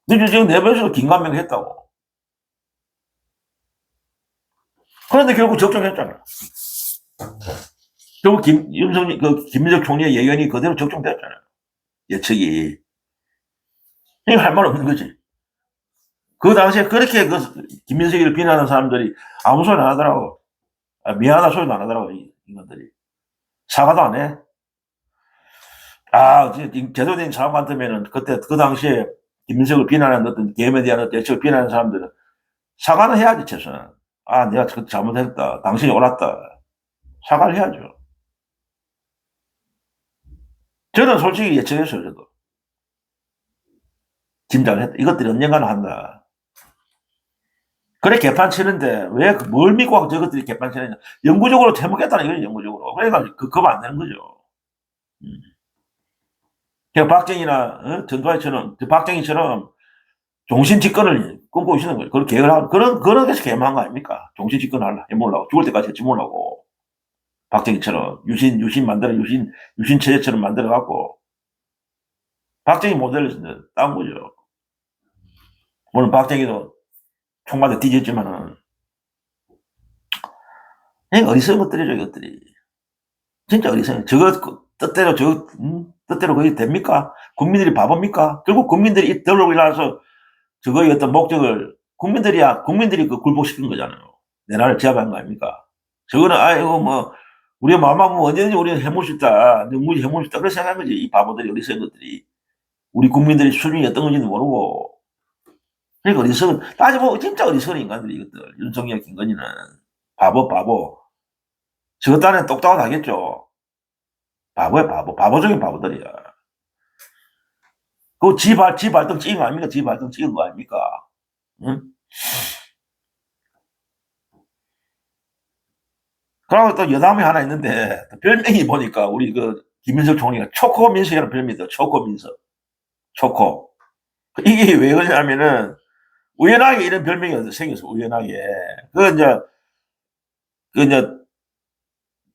민주적 내부에서도 긴가민가했다고. 그런데 결국 적중했잖아요. 결국 김민석 총리의 예견이 그대로 적중됐잖아요. 예측이. 이거 할 말 없는 거지. 그 당시에 그렇게 김민석이를 비난하는 사람들이 아무 소리 안 하더라고. 미안하다 소리도 안 하더라고, 이것들이. 사과도 안 해. 제대로 된 사과 같으면은 그때 그 당시에 김민석을 비난하는 어떤 계엄에 대한 어떤 예측을 비난하는 사람들은 사과는 해야지, 최소한. 내가 잘못했다. 당신이 옳았다. 사과를 해야죠. 저는 솔직히 예측했어요, 저도. 짐작을 했다. 이것들이 언젠가는 한다. 그래, 개판 치는데, 왜, 뭘 믿고 저것들이 개판 치느냐. 영구적으로 해먹겠다는 이거죠, 영구적으로. 그러니까, 그거 안 되는 거죠. 그냥 박정희나, 전두환처럼, 박정희처럼 종신 집권을 꿈꾸고 있는 거예요. 그런 계획을 하고, 그런 데서 개망한 거 아닙니까? 종신 집권을 해보려고. 죽을 때까지 했지 몰라고. 박정희처럼, 유신 체제처럼 만들어갖고, 박정희 모델을 따온 거죠. 물론 박정희도 총 맞아 뒤졌지만은, 어리석은 것들이죠, 이것들이. 진짜 어리석은. 뜻대로 그게 됩니까? 국민들이 바보입니까? 결국 국민들이 들어오고 일어나서 저거의 어떤 목적을, 국민들이 그 굴복시킨 거잖아요. 내 나라를 제압한 거 아닙니까? 저거는, 우리가 마음먹으면 언제든지 우리는 해볼 수 있다. 누구든지 해볼 수 있다. 그렇게 생각한 거지. 이 바보들이, 어리석은 것들이. 우리 국민들의 수준이 어떤 건지도 모르고. 그러니까 따져보면 진짜 어리석은 인간들이 이것들. 윤석열, 김건희는. 바보. 저 딴에 똑똑하다 하겠죠. 바보야, 바보. 바보적인 바보들이야. 그거 지 발등 찍은 거 아닙니까? 지 발등 찍은 거 아닙니까? 응? 그리고 또 여담이 하나 있는데, 별명이 보니까 우리 김민석 총리가 초코민석이라는 별명이 있어. 초코민석. 초코. 이게 왜 그러냐면은, 우연하게 이런 별명이 생겼어, 우연하게. 이제,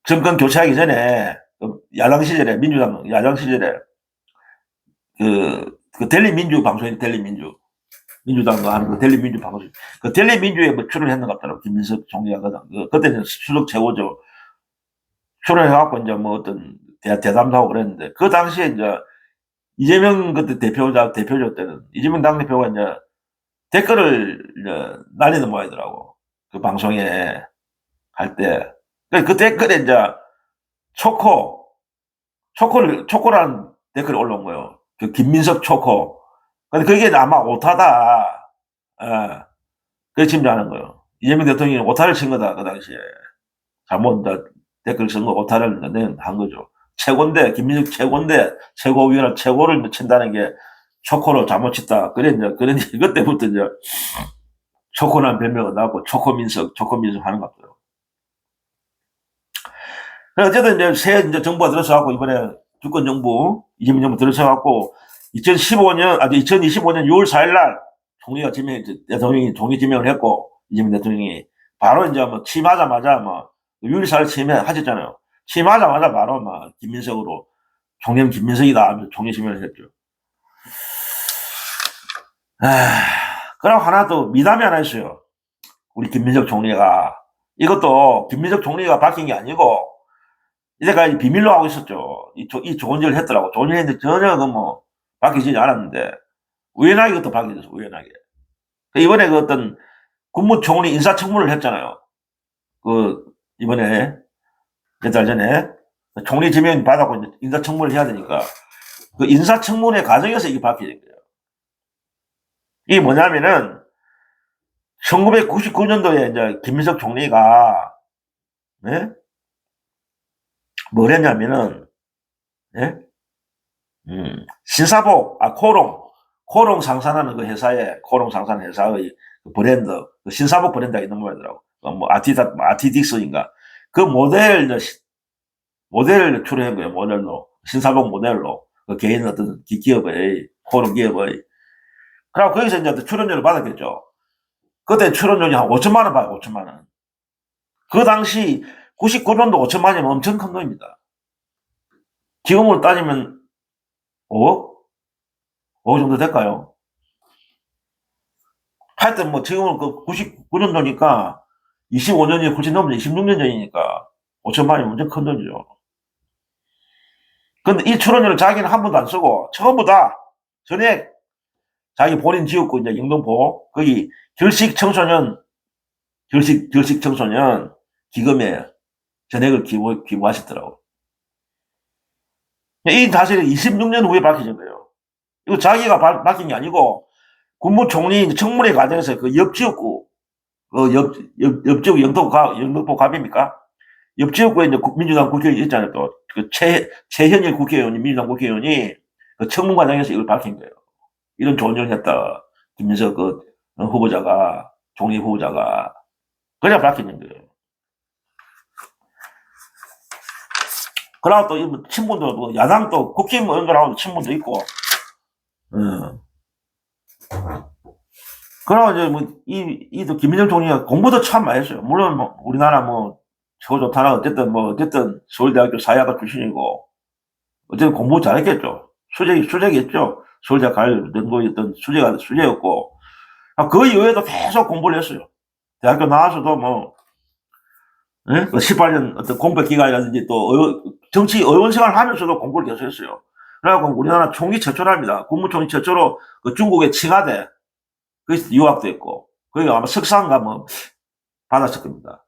정권 교체하기 전에, 민주당 야당 시절에, 델리민주 방송이 델리민주. 민주당과 하는 델리민주 방송. 델리민주에 뭐 출연했는 것 같더라고, 김민석 총리가. 그때는 수석 최고죠. 출연해갖고 이제 뭐 어떤 대담도 하고 그랬는데, 그 당시에 이제 이재명 그때 대표죠 때는, 이재명 당대표가 이제 댓글을 이제 날리는 모양이더라고. 그 방송에 할 때. 그 댓글에 이제 초코라는 댓글이 올라온 거예요. 그 김민석 초코. 근데 그게 아마 오타다. 그렇게 짐작하는 거예요. 이재명 대통령이 오타를 친 거다, 그 당시에. 잘못 댓글 쓴 거 오타를 한 거죠. 김민석 최고위원을 최고를 친다는 게 초코로 잘못 쳤다. 그런 이것 때부터 이제 초코란 별명을 나고 초코민석 하는 것 같아요. 어쨌든 이제 새 이제 정부가 들어서갖고 이번에 주권 정부, 이재명 정부 들어서갖고 2025년 6월 4일 날 총리가 대통령이 총리 지명을 했고, 이재명 대통령이 바로 이제 뭐 취임하자마자 뭐 6월 4일 취임하셨잖아요. 취임하자마자 바로 막 김민석으로 총리는 김민석이다 하면서 총리 지명을 했죠. 그럼 하나 또 미담이 하나 있어요. 우리 김민석 총리가, 이것도 김민석 총리가 밝힌 게 아니고 이제까지 비밀로 하고 있었죠. 이 좋은 일을 했더라고. 좋은 일 했는데 전혀 밝혀지지 않았는데 우연하게 그것도 밝혀졌어. 우연하게. 이번에 그 어떤 국무총리 인사청문을 했잖아요. 이번에 몇 달 전에 총리 지명 받았고 인사청문을 해야 되니까 그 인사청문회 과정에서 이게 밝혀진 거예요. 이게 뭐냐면은 1999년도에 이제 김민석 총리가, 네? 뭘 했냐면은, 네? 신사복, 코롱 상산하는 그 회사에, 코롱 상산 회사의 그 브랜드, 그 신사복 브랜드가 있는 거더라고. 뭐, 아티딕스인가. 그 모델을 출연한 거예요, 모델로. 신사복 모델로. 그 개인 어떤 기업의, 코롱 기업의. 그리고 거기서 이제 출연료를 받았겠죠. 그때 출연료이 한 5천만 원 받아요, 5천만 원. 그 당시 99년도 5천만 원이면 엄청 큰 돈입니다. 지금으로 따지면 5억? 5억 정도 될까요? 하여튼 뭐 지금은 그 99년도니까 25년이 훨씬 넘는 26년 전이니까 5천만 원이 엄청 큰 돈이죠. 근데 이 출연료를 자기는 한 번도 안 쓰고 전부 다 전액 자기 본인 지었고 이제 영등포 거기 결식 청소년 기금에 전액을 기부하셨더라고. 이 사실은 26년 후에 밝혀진 거예요. 이거 자기가 밝힌 게 아니고 국무총리 청문회 과정에서 그 옆지역구, 옆지역 영등포 갑입니까? 옆지역구에 이제 민주당 국회의원이 있잖아요. 또 그 최현일 국회의원이, 민주당 국회의원이 그 청문 과정에서 이걸 밝힌 거예요. 이런 좋은 일을 했다. 김민석 총리 후보자가. 그냥 밝혀진 거예요. 그러고 또 친분도, 야당 또 국힘의원들하고 친분도 있고, 그러고 이제 또 김민정 총리가 공부도 참 많이 했어요. 물론 우리나라 최고 좋다나 어쨌든 서울대학교 사회학과 출신이고, 어쨌든 공부 잘했겠죠. 수재겠죠. 서울대학 갈 정도였던 수재였고, 그 이후에도 계속 공부를 했어요. 대학교 나와서도 18년 어떤 공백 기간이라든지 또 정치 의원 생활을 하면서도 공부를 계속 했어요. 그래갖고 우리나라 총리 최초랍니다. 국무총리 최초로 그 중국의 칭화대, 거기서 유학도 했고, 거기 아마 석사인가 받았을 겁니다.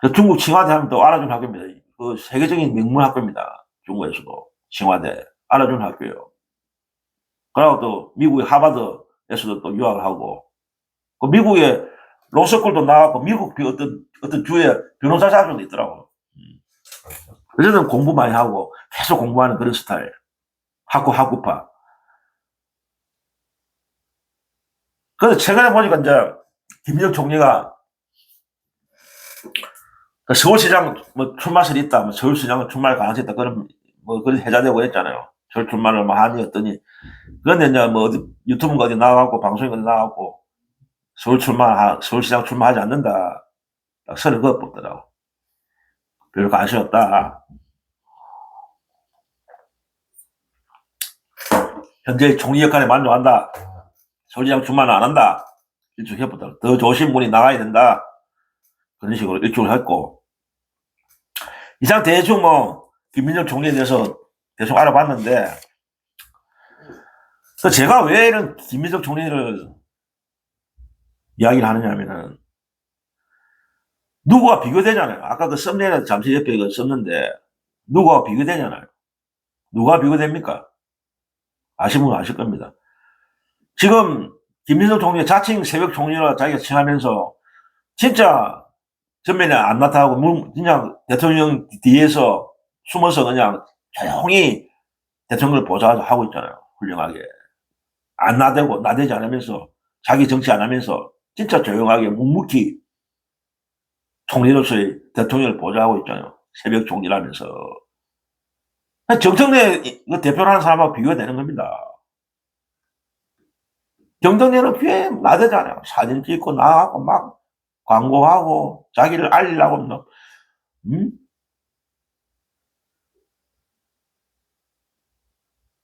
그 중국 칭화대 하면 또 알아준 학교입니다. 그 세계적인 명문 학교입니다. 중국에서도. 칭화대. 알아준 학교예요. 그리고 또 미국의 하버드에서도 또 유학을 하고, 그 미국의 로스쿨도 나왔고, 미국 어떤 주에 변호사 자격도 있더라고. 그래서 공부 많이 하고, 계속 공부하는 그런 스타일. 학구파. 그래서 최근에 보니까 이제, 김민석 총리가, 서울시장 출마설이 있다. 서울시장은 출마할 가능성이 있다. 그런 해자되고 했잖아요. 서울 출마를 하니 했더니. 그런데 이제 어디 유튜브가 어디 나가고, 방송에 어디 나가고, 서울시장 출마하지 않는다. 딱 선을 그어보더라고. 별로 관심 없다. 현재 총리 역할에 만족한다. 서울시장 출마는 안 한다. 일축해보더라고. 더 좋으신 분이 나가야 된다. 그런 식으로 일축을 했고. 이상 대충 김민정 총리에 대해서 대충 알아봤는데, 제가 왜 이런 김민정 총리를 이야기를 하느냐 하면은, 누구와 비교되잖아요. 아까 그 썸네일에 잠시 옆에 썼는데, 누구와 비교되잖아요. 누가 비교됩니까? 아시는 분 아실 겁니다. 지금, 김민석 총리가 자칭 새벽 총리라 자기가 칭하면서, 진짜, 전면에 안 나타나고, 그냥 대통령 뒤에서 숨어서 그냥 조용히 대통령을 보좌하고 있잖아요. 훌륭하게. 안 나대지 않으면서 자기 정치 안 하면서 진짜 조용하게 묵묵히 총리로서의 대통령을 보좌하고 있잖아요. 새벽 총리라면서. 정청래 대표라는 사람하고 비교가 되는 겁니다. 정청래는 꽤 나대잖아요. 사진 찍고 나가고 막 광고하고 자기를 알리려고 뭐,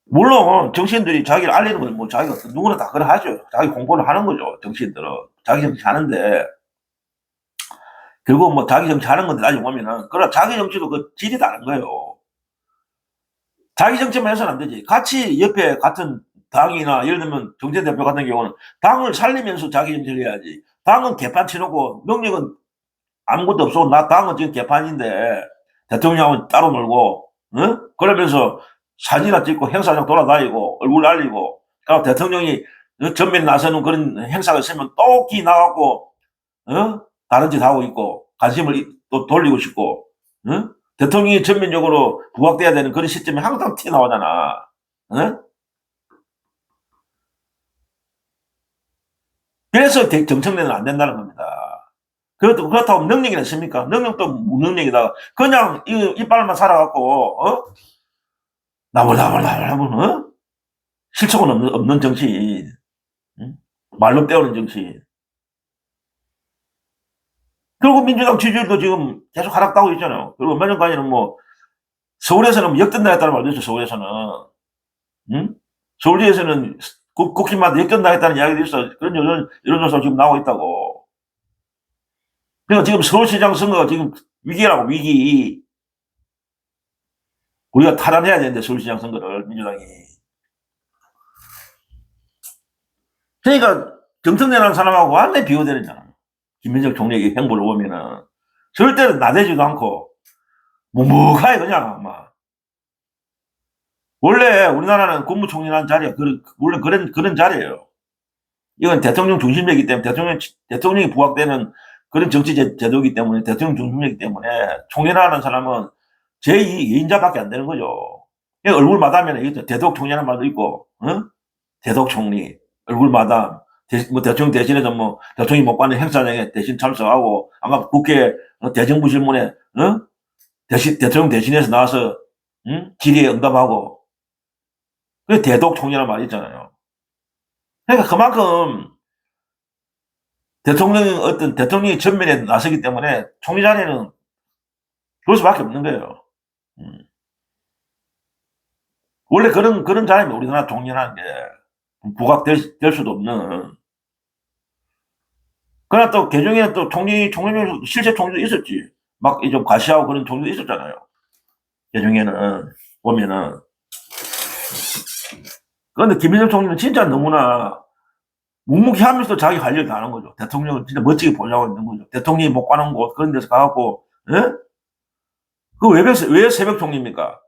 물론 정치인들이 자기를 알리는 건 뭐 자기가 누구나 다 그래 하죠. 자기 공부를 하는 거죠. 정치인들은 자기 정치 하는데 결국 뭐 자기 정치 하는 건데 나중에 보면은 그러나 자기 정치도 그 질이 다른 거예요. 자기 정치만 해서는 안 되지. 같이 옆에 같은 당이나 예를 들면 정재 대표 같은 경우는 당을 살리면서 자기 정치를 해야지. 당은 개판 치놓고 능력은 아무것도 없어. 나 당은 지금 개판인데 대통령하고 따로 놀고, 응? 그러면서 사진이나 찍고 행사장 돌아다니고 얼굴 날리고, 그리고 대통령이 전면에 나서는 그런 행사가 있으면 또 기 나가고, 어? 다른 짓 하고 있고, 관심을 또 돌리고 싶고, 응? 대통령이 전면적으로 부각돼야 되는 그런 시점에 항상 티 나오잖아. 응? 그래서 정청래는 안 된다는 겁니다. 그렇다고 능력이 있습니까? 능력도 무능력이다. 그냥 이빨만 살아갖고, 나불나불나불, 실속은 없는 정치인. 응? 말로 때우는 정치인. 결국 민주당 지지율도 지금 계속 하락하고 있잖아요. 그리고 몇 년간에는 뭐, 서울에서는 역전당했다는 말도 있어, 서울에서는. 응? 서울시에서는 국힘한테 역전당했다는 이야기도 있어. 그런 여론조사 지금 나오고 있다고. 그러니까 지금 서울시장 선거가 지금 위기라고, 위기. 우리가 탈환해야 되는데, 서울시장 선거를, 민주당이. 그러니까, 정청래라는 사람하고 완전히 비교되잖아. 김민석 총리의 행보를 보면은. 절대로 나대지도 않고, 묵묵하게 그냥, 막. 원래 우리나라는 국무총리라는 자리가, 원래 그런 자리예요. 이건 대통령 중심이기 때문에, 대통령이 부각되는 그런 정치 제도이기 때문에, 대통령 중심이기 때문에, 총리라는 사람은 제2예인자밖에 안 되는 거죠. 얼굴 마담에는 대독 총리라는 말도 있고, 어? 대독 총리, 얼굴 마담, 뭐 대통령 대신해서 뭐 대통령이 못 가는 행사장에 대신 참석하고, 아마 국회 대정부질문에 대통령 대신해서 나와서 질의에 응답하고, 그 대독 총리라는 말이 있잖아요. 그러니까 그만큼 대통령이 전면에 나서기 때문에 총리 자리는 그럴 수밖에 없는 거예요. 음. 원래 그런 자리입니다. 우리나라 총리라는 게 부각될 수도 없는. 그러나 또 개정에는 또 총리 실제 총리도 있었지. 막 좀 과시하고 그런 총리도 있었잖아요. 개정에는 보면은. 그런데 김민석 총리는 진짜 너무나 묵묵히 하면서도 자기 할 일 다 하는 거죠. 대통령을 진짜 멋지게 보려고 있는 거죠. 대통령이 못 가는 곳 그런 데서 가갖고, 예? 왜 새벽 총리입니까?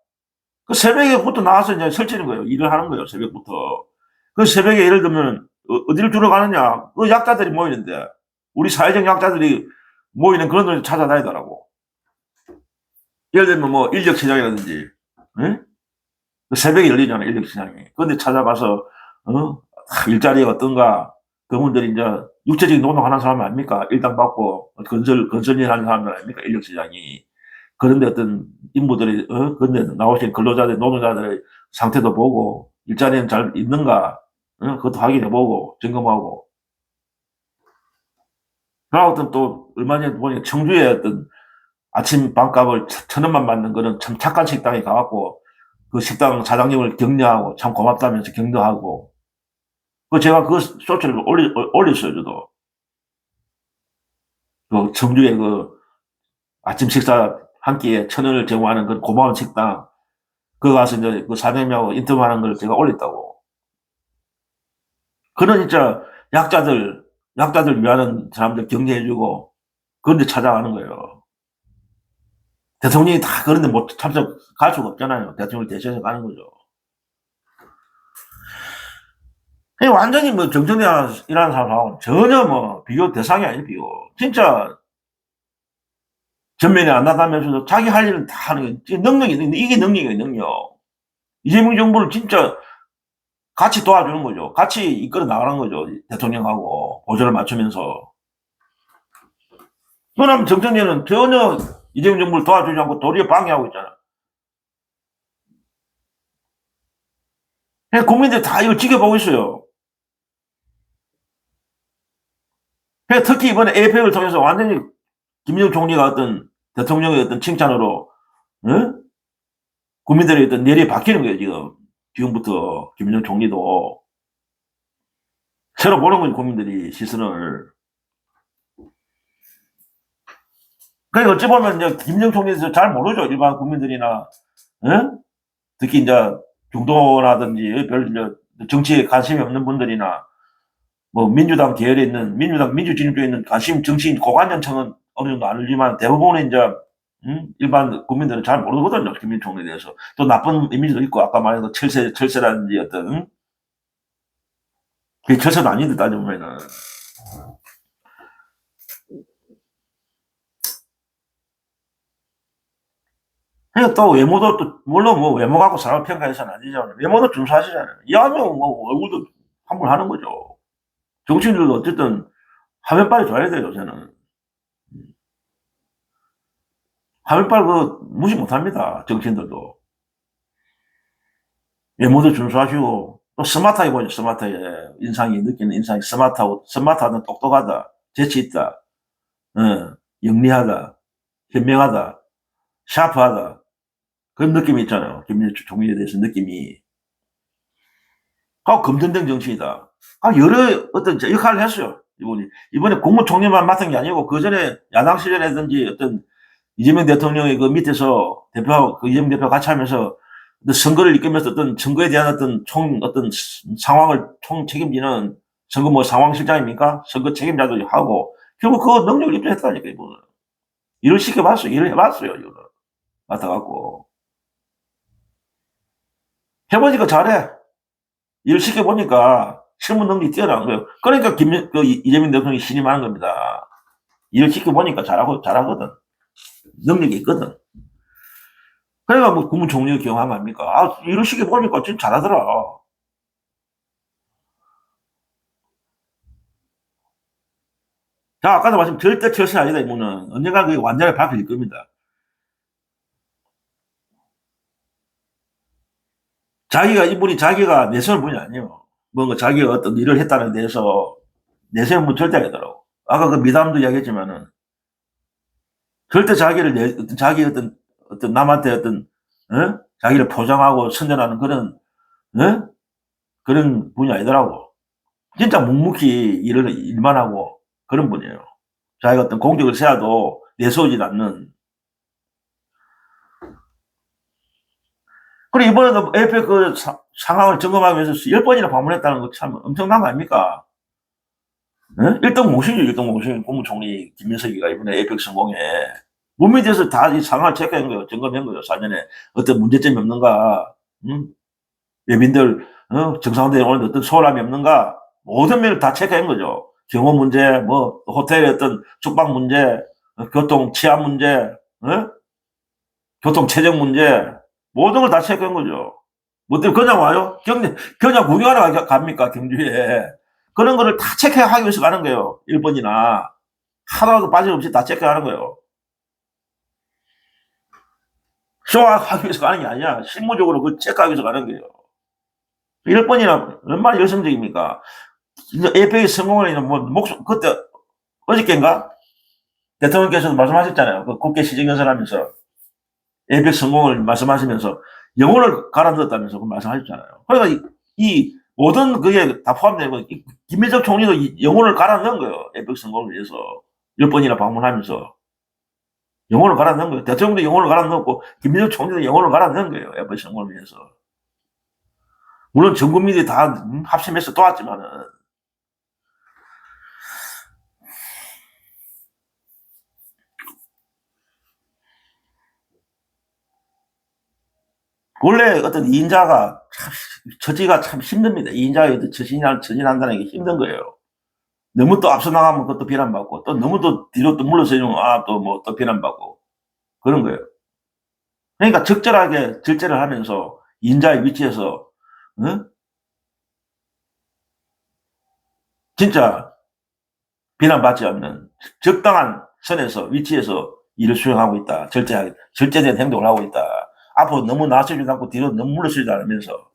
그 새벽에부터 나와서 이제 설치는 거예요. 일을 하는 거예요. 새벽부터. 그 새벽에 예를 들면 어디를 주로 가느냐? 그 약자들이 모이는데 우리 사회적 약자들이 모이는 그런 데를 찾아다니더라고. 예를 들면 뭐 인력시장이라든지, 응? 그 새벽에 열리잖아, 인력시장이. 그런데 찾아가서 일자리가 어떤가, 그분들이 이제 육체적인 노동하는 사람 아닙니까? 일당 받고 건설일 하는 사람들 아닙니까? 인력시장이. 그런데 어떤 인부들이, 그런데 나오신 근로자들, 노동자들의 상태도 보고, 일자리는 잘 있는가, 그것도 확인해보고, 점검하고. 그리고 어떤 또, 얼마 전에 보니까 청주에 어떤 아침 밥값을 1,000원만 받는 그런 참 착한 식당에 가갖고, 그 식당 사장님을 격려하고, 참 고맙다면서 격려하고, 제가 그 소스를 올렸어요, 저도. 그 청주에 그 아침 식사 한 끼에 1,000원을 제공하는 그 고마운 식당, 그거 가서 이제 그 사장님하고 인터뷰하는 걸 제가 올렸다고. 그런 진짜 약자들 위하는 사람들 격려해주고, 그런데 찾아가는 거예요. 대통령이 다 그런데 못 갈 수가 없잖아요. 대통령을 대신해서 가는 거죠. 완전히 뭐 정청래이라는 사람하고 전혀 뭐 비교 대상이 아니에요, 비교. 진짜 전면에 안 나가면서도 자기 할 일은 다 하는 거예요. 이게 능력이에요, 능력. 이재명 정부를 진짜 같이 도와주는 거죠. 같이 이끌어 나가는 거죠. 대통령하고 보조를 맞추면서. 그러면 정청래는 전혀 이재명 정부를 도와주지 않고 도리어 방해하고 있잖아. 국민들이 다 이걸 지켜보고 있어요. 특히 이번에 에이펙을 통해서 완전히 김정은 총리가 어떤 대통령의 어떤 칭찬으로, 응? 국민들의 어떤 내리 바뀌는 거예요, 지금. 지금부터 김정은 총리도. 새로 보는 거죠, 국민들이 시선을. 그러니까 어찌 보면 이제 김정은 총리에 대해서 잘 모르죠, 일반 국민들이나, 응? 특히 이제 중도라든지 별 정치에 관심이 없는 분들이나 뭐 민주당 계열에 있는 민주당 민주진영 쪽에 있는 관심 정치인 고관연층은 어느 정도 알지만 대부분의 이제 일반 국민들은 잘 모르거든요. 김민중 총리에 대해서. 또 나쁜 이미지도 있고 아까 말한 철새라든지 어떤 그게 철새도 아닌데 따져보면은. 그러니까 또 외모도 또 물론 뭐 외모 갖고 사람 평가해서는 안 되잖아요. 외모도 준수하시잖아요. 이하면 뭐 얼굴도 환불하는 거죠. 정치인들도 어쨌든 화면빨이 좋아야 돼요, 요새는. 화면빨 무시 못합니다. 정치인들도. 외모도 준수하시고 또 스마트하게 보죠. 스마트하게 인상이 느끼는 인상이 스마트하고 스마트하다 똑똑하다 재치 있다 영리하다 현명하다 샤프하다 그런 느낌이 있잖아요. 김민주 총리에 대해서 느낌이. 금전된 정치이다. 여러 어떤 역할을 했어요. 이번에 국무총리만 맡은 게 아니고 그 전에 야당 시절이라든지 어떤 이재명 대통령의 그 밑에서 대표하고 그 이재명 대표 같이 하면서 선거를 이끌면서 어떤 선거에 대한 어떤 상황을 총 책임지는 선거 뭐 상황실장입니까? 선거 책임자도 하고 결국 그 능력을 입증했다니까 이분은. 일을 시켜봤어요. 일을 해봤어요. 이거는 맡아갖고 해보니까 잘해. 일을 시켜보니까 실무 능력이 뛰어난 거예요. 그러니까 이재명 대통령이 신임하는 겁니다. 일을 시켜보니까 잘하거든. 능력이 있거든. 그러니까 뭐 국무총리 경험하면 합니까? 이런 식으로 보니까 진짜 잘하더라. 자, 아까도 말씀 절대 철새 아니다, 이분은. 언젠가 그게 완전히 밝혀질 겁니다. 이분이 자기가 내세울 분이 아니에요. 뭔가 자기가 어떤 일을 했다는 데 대해서 내세울 분 절대 아니더라고. 아까 그 미담도 이야기했지만은, 절대 자기 어떤 남한테 자기를 포장하고 선전하는 어? 그런 분이 아니더라고. 진짜 묵묵히 일만 하고 그런 분이에요. 자기가 어떤 공적을 세워도 내세우지 않는. 그리고 이번에도 에이펙 상황을 점검하기 위해서 10번이나 방문했다는 거 참 엄청난 거 아닙니까? 1등 모신이죠, 1등 모신. 국무총리 김민석이가 이번에 에이펙 성공에. 몸에 대해서 다 이 상황을 체크한 거예요. 점검한 거예요. 사전에 어떤 문제점이 없는가, 외빈들, 정상들이 오는데 어떤 소홀함이 없는가, 모든 면을 다 체크한 거죠. 경호 문제, 뭐, 호텔의 어떤 숙박 문제, 교통 치안 문제, 교통 체증 문제, 모든 걸 다 체크한 거죠. 뭐 때문에 그냥 와요? 그냥 구경하러 갑니까, 경주에. 그런 거를 다 체크하기 위해서 가는 거예요. 1번이나. 하나도 빠짐없이 다 체크하는 거예요. 쇼하기 위해서 가는 게 아니야. 실무적으로 그 체크하기 위해서 가는 거예요. 1번이나 얼마나 열성적입니까? 에이펙이 성공을 했는 그때, 어저께인가? 대통령께서도 말씀하셨잖아요. 그 국회 시정연설하면서. 에이펙 성공을 말씀하시면서 영혼을 갈아 넣었다면서 그 말씀하셨잖아요. 그러니까 이 모든 그게 다 포함되고 김민석 총리도 영혼을 갈아 넣은 거예요. 에이펙 성공을 위해서 10번이나 방문하면서 영혼을 갈아 넣은 거예요. 대통령도 영혼을 갈아 넣었고 김민석 총리도 영혼을 갈아 넣은 거예요. 에이펙 성공을 위해서. 물론 전 국민들이 다 합심해서 도왔지만은 원래 어떤 이인자가 참 처지가 참 힘듭니다. 이인자가 처신한다는 게 힘든 거예요. 너무 또 앞서 나가면 그것도 비난받고 또 너무 또 뒤로 또 물러서면 또 뭐 또 비난받고 그런 거예요. 그러니까 적절하게 절제를 하면서 인자의 위치에서 어? 진짜 비난받지 않는 적당한 선에서 위치에서 일을 수행하고 있다. 절제된 행동을 하고 있다. 앞으로 너무 나서지도 않고 뒤로 너무 물러서지도 않으면서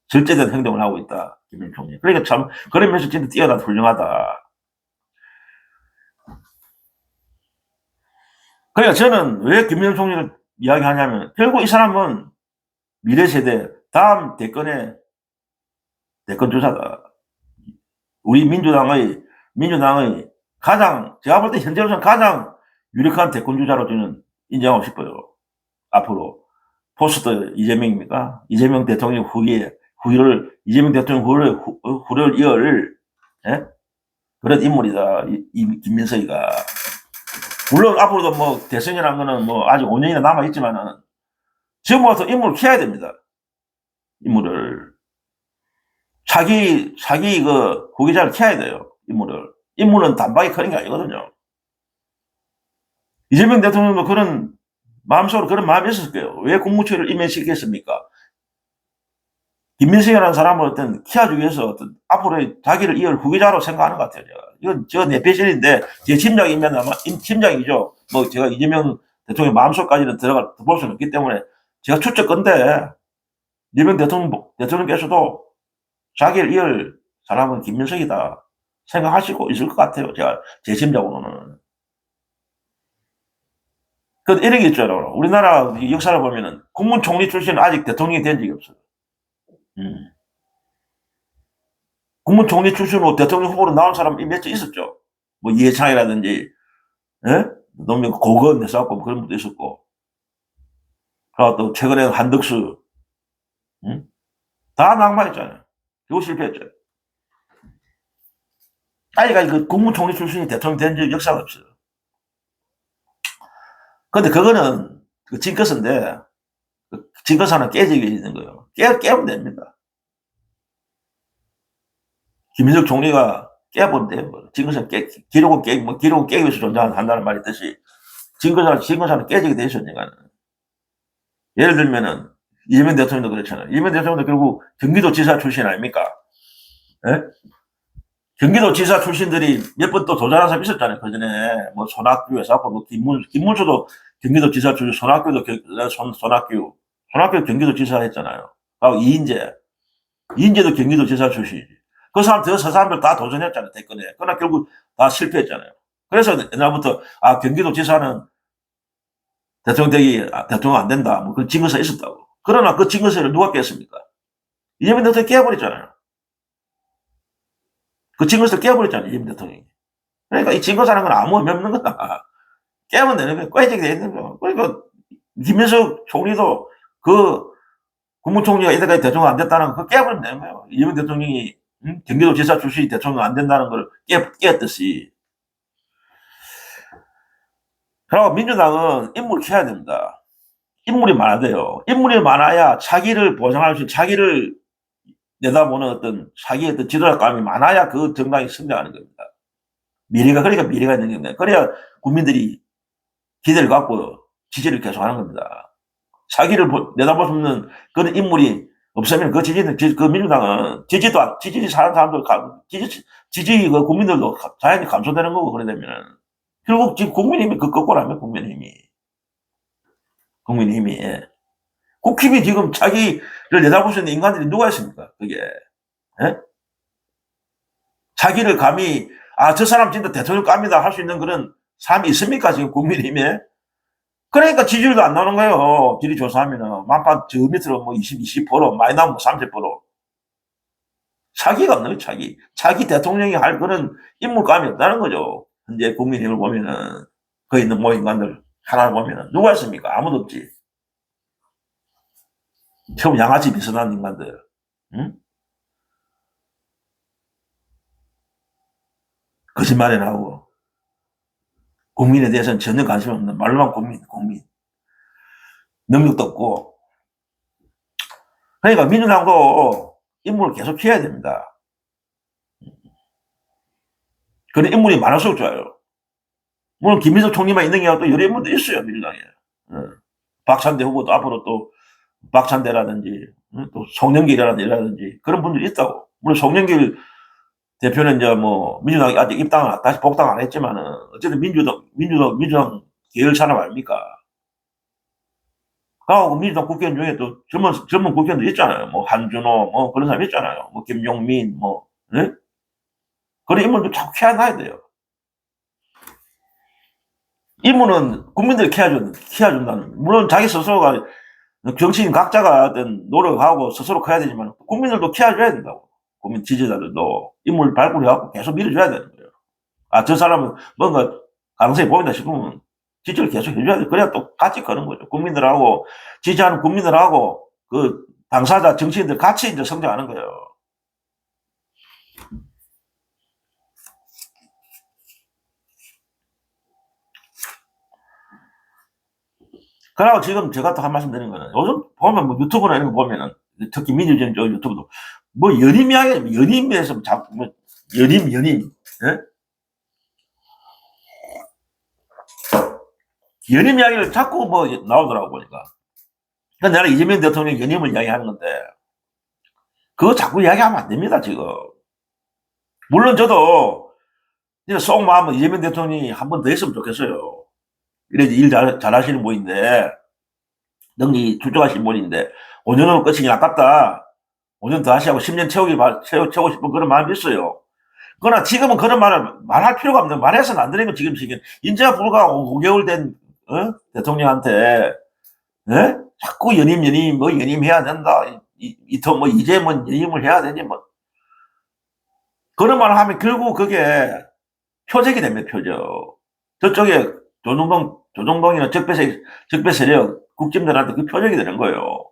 절제된 행동을 하고 있다. 김일 총리. 그러니까 참 그런 면에서 진짜 뛰어나다 훌륭하다. 그러니까 저는 왜 김일 총리를 이야기하냐면 결국 이 사람은 미래 세대 다음 대권 주자다. 우리 민주당의 가장 제가 볼 때 현재로서는 가장 유력한 대권 주자로 저는 인정하고 싶어요. 앞으로 포스트 이재명입니까? 이재명 대통령 이재명 대통령 후를 이을 예? 그런 인물이다. 김민석이가 물론 앞으로도 뭐 대선이라는 거는 뭐 아직 5년이나 남아 있지만은 지금부터 인물을 키워야 됩니다. 인물을 자기 그 후계자를 키워야 돼요. 인물은 단박에 크는 게 아니거든요. 이재명 대통령도 그런 마음속으로 그런 마음이 있었을 거예요. 왜 국무총리를 임명시켰습니까? 김민석이라는 사람을 어떤 키워주기 위해서 어떤 앞으로 자기를 이을 후계자로 생각하는 것 같아요. 제가. 이건 내 배신인데 제 짐작이면 아마 짐작이죠. 뭐 제가 이재명 대통령 마음속까지는 볼 수는 없기 때문에 제가 추측건데 이재명 대통령께서도 자기를 이을 사람은 김민석이다 생각하시고 있을 것 같아요. 제가 제 짐작으로는. 그 이런 게 있잖아요. 우리나라 역사를 보면은 국무총리 출신은 아직 대통령이 된 적이 없어요. 국무총리 출신으로 대통령 후보로 나온 사람이 몇 명 있었죠. 뭐 이해창이라든지, 예? 노무현 고건 내서갖고 그런 분도 있었고, 그리고 또 최근에 한덕수, 다 낙마했잖아요. 그거 실패했죠. 아직까지 그 국무총리 출신이 대통령 된 적 역사가 없어요. 근데 그거는 그 징크스인데, 그 징크스 하나 깨지게 있는 거예요. 깨면 됩니다. 김민석 총리가 깨보면 돼요. 징크스는 기록은 깨기 위해서 존재한다는 말이 있듯이, 징크스는 깨지게 돼 있어요, 인간은. 예를 들면은, 이재명 대통령도 그렇잖아요. 이재명 대통령도 결국 경기도지사 출신 아닙니까? 예? 경기도지사 출신들이 몇 번 또 도전한 사람 있었잖아요. 그 전에, 뭐, 손학규에서, 뭐, 김문수도 경기도지사 출신, 손학규 경기도지사 했잖아요. 그리고 이인재도 경기도지사 출신이지. 그 사람들 다 도전했잖아요. 대권에. 그러나 결국 다 실패했잖아요. 그래서 옛날부터, 경기도지사는 대통령 안 된다. 뭐, 그 징크스가 있었다고. 그러나 그 징크스를 누가 깼습니까? 이재명 대통령이 깨버렸잖아요. 그 징크스를 깨버렸잖아요. 이재명 대통령이. 그러니까 이 징크스라는 건 아무 의미 없는 거다. 깨면 되는 거예요. 꿰지게 돼 있는 거예요. 그러니까 김민석 총리도 그 국무총리가 이때까지 대통령 안 됐다는 거 깨버리면 되는 거예요. 이재명 대통령이 경기도지사 출신이 대통령 안 된다는 걸 깼듯이. 그리고 민주당은 인물을 키워야 됩니다. 인물이 많아야 돼요. 인물이 많아야 자기를 보장할 수 있는, 자기를 내다보는 어떤 자기의 어떤 지도자감이 많아야 그 정당이 성장하는 겁니다. 그러니까 미래가 있는 겁니다. 그래야 국민들이 기대를 갖고 지지를 계속하는 겁니다. 자기를 내다볼 수 없는 그런 인물이 없으면 그 민주당은 지지 사는 사람들, 지지 그 국민들도 자연히 감소되는 거고, 그래 되면은. 결국 지금 국민의힘이 그 거꾸라며, 국민의힘이. 예. 국힘이 지금 자기를 내다볼 수 있는 인간들이 누가 있습니까? 그게. 예? 자기를 감히, 저 사람 진짜 대통령 깝니다 할 수 있는 그런 사람이 있습니까? 지금 국민의힘에? 그러니까 지지율도 안 나오는 거예요. 지리 조사하면은. 만판 저 밑으로 뭐 20% 많이 나오면 30%. 차기가 없는 거예요, 자기 대통령이 할 그런 인물감이 없다는 거죠. 현재 국민의힘을 보면은, 그 있는 모인간들 하나를 보면은. 누가 있습니까? 아무도 없지. 처음 양아치 비슷한 인간들. 응? 거짓말이나 하고. 국민에 대해서는 전혀 관심 없는 말로만 국민. 능력도 없고. 그러니까 민주당도 인물을 계속 키워야 됩니다. 그런 인물이 많을수록 좋아요. 물론 김민석 총리만 있는 게 아니라 또 여러 인물도 있어요, 민주당에. 박찬대 후보도 앞으로 또 박찬대라든지 또 송영길이라든지 그런 분들이 있다고. 물론 송영길 대표는 이제 뭐 민주당이 아직 입당 다시 복당 안 했지만은 어쨌든 민주당 계열 사람 아닙니까? 그하고 민주당 국회의원 중에 또 젊은 국회의원들 있잖아요. 뭐 한준호 뭐 그런 사람 있잖아요. 뭐 김용민 뭐 예? 그런 인물도 자꾸 키워놔야 돼요. 인물은 국민들이 키워준다는 물론 자기 스스로가 정치인 각자가 어떤 노력하고 스스로 커야 되지만 국민들도 키워줘야 된다고. 국민 지지자들도 인물 발굴해갖고 계속 밀어줘야 되는 거예요. 아, 저 사람은 뭔가 가능성이 보인다 싶으면 지지를 계속 해줘야 돼. 그래야 또 같이 가는 거죠. 국민들하고, 지지하는 국민들하고, 그 당사자, 정치인들 같이 이제 성장하는 거예요. 그러고 지금 제가 또 한 말씀 드리는 거는 요즘 보면 뭐 유튜브나 이런 거 보면은 특히 민주주의 유튜브도 뭐 연임 이야기, 연임에서 자꾸 뭐 연임, 예? 연임 이야기를 자꾸 뭐 나오더라고 보니까. 그러니까 나는 이재명 대통령 연임을 이야기하는 건데 그거 자꾸 이야기하면 안 됩니다, 지금. 물론 저도 속마음은 이재명 대통령이 한 번 더 했으면 좋겠어요. 이래 일 잘하시는 분인데, 능력이 출중하신 분인데, 5년으로 끝이긴 아깝다. 5년 더 하시고 10년 채우고 싶은 그런 마음이 있어요. 그러나 지금은 그런 말을 말할 필요가 없는, 말해서는 안 되는 거 지금. 인제가 불과 5개월 된, 대통령한테, 예? 자꾸 뭐 연임해야 된다. 뭐 이재명 연임을 해야 되니, 뭐. 그런 말을 하면 결국 그게 표적이 됩니다, 표적. 저쪽에 조정동이나 적배 세력, 국진들한테 그 표적이 되는 거예요.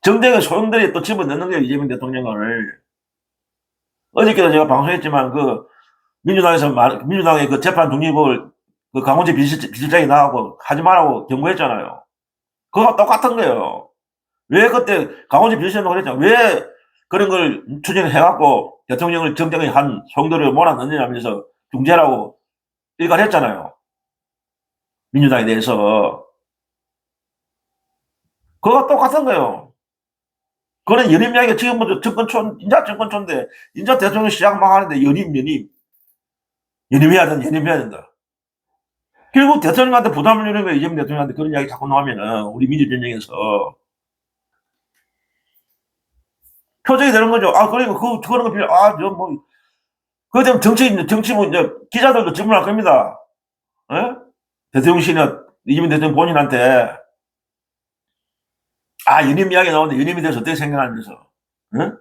정쟁의 소용돌이 또 집어넣는 거예요, 이재명 대통령을. 어저께도 제가 방송했지만, 민주당의 그 재판 중립을 그 강원지 비실장이 나가고 하지 말라고 경고했잖아요. 그거 똑같은 거예요. 왜 그때 강원지 비실장도 그랬잖아요. 왜 그런 걸 추진해갖고 대통령을 정쟁의 한 소용돌이를 몰아넣느냐면서 중재라고 일갈했잖아요. 민주당에 대해서. 그거 똑같은 거예요. 그런 연임 이야기가 지금부터 인자 정권초인데, 인자 대통령 시작 막 하는데, 연임해야 된다. 결국 대통령한테 부담을 주는 거예요. 이재명 대통령한테 그런 이야기 자꾸 나오면은, 우리 민주전쟁에서. 표정이 되는 거죠. 아, 그러니까 그런 거 필요, 그거 되면 뭐, 이제, 기자들도 질문할 겁니다. 예? 대통령실이나 이재명 대통령 본인한테, 연임 이야기 나오는데, 연임에 대해서 어떻게 생각하는지, 예?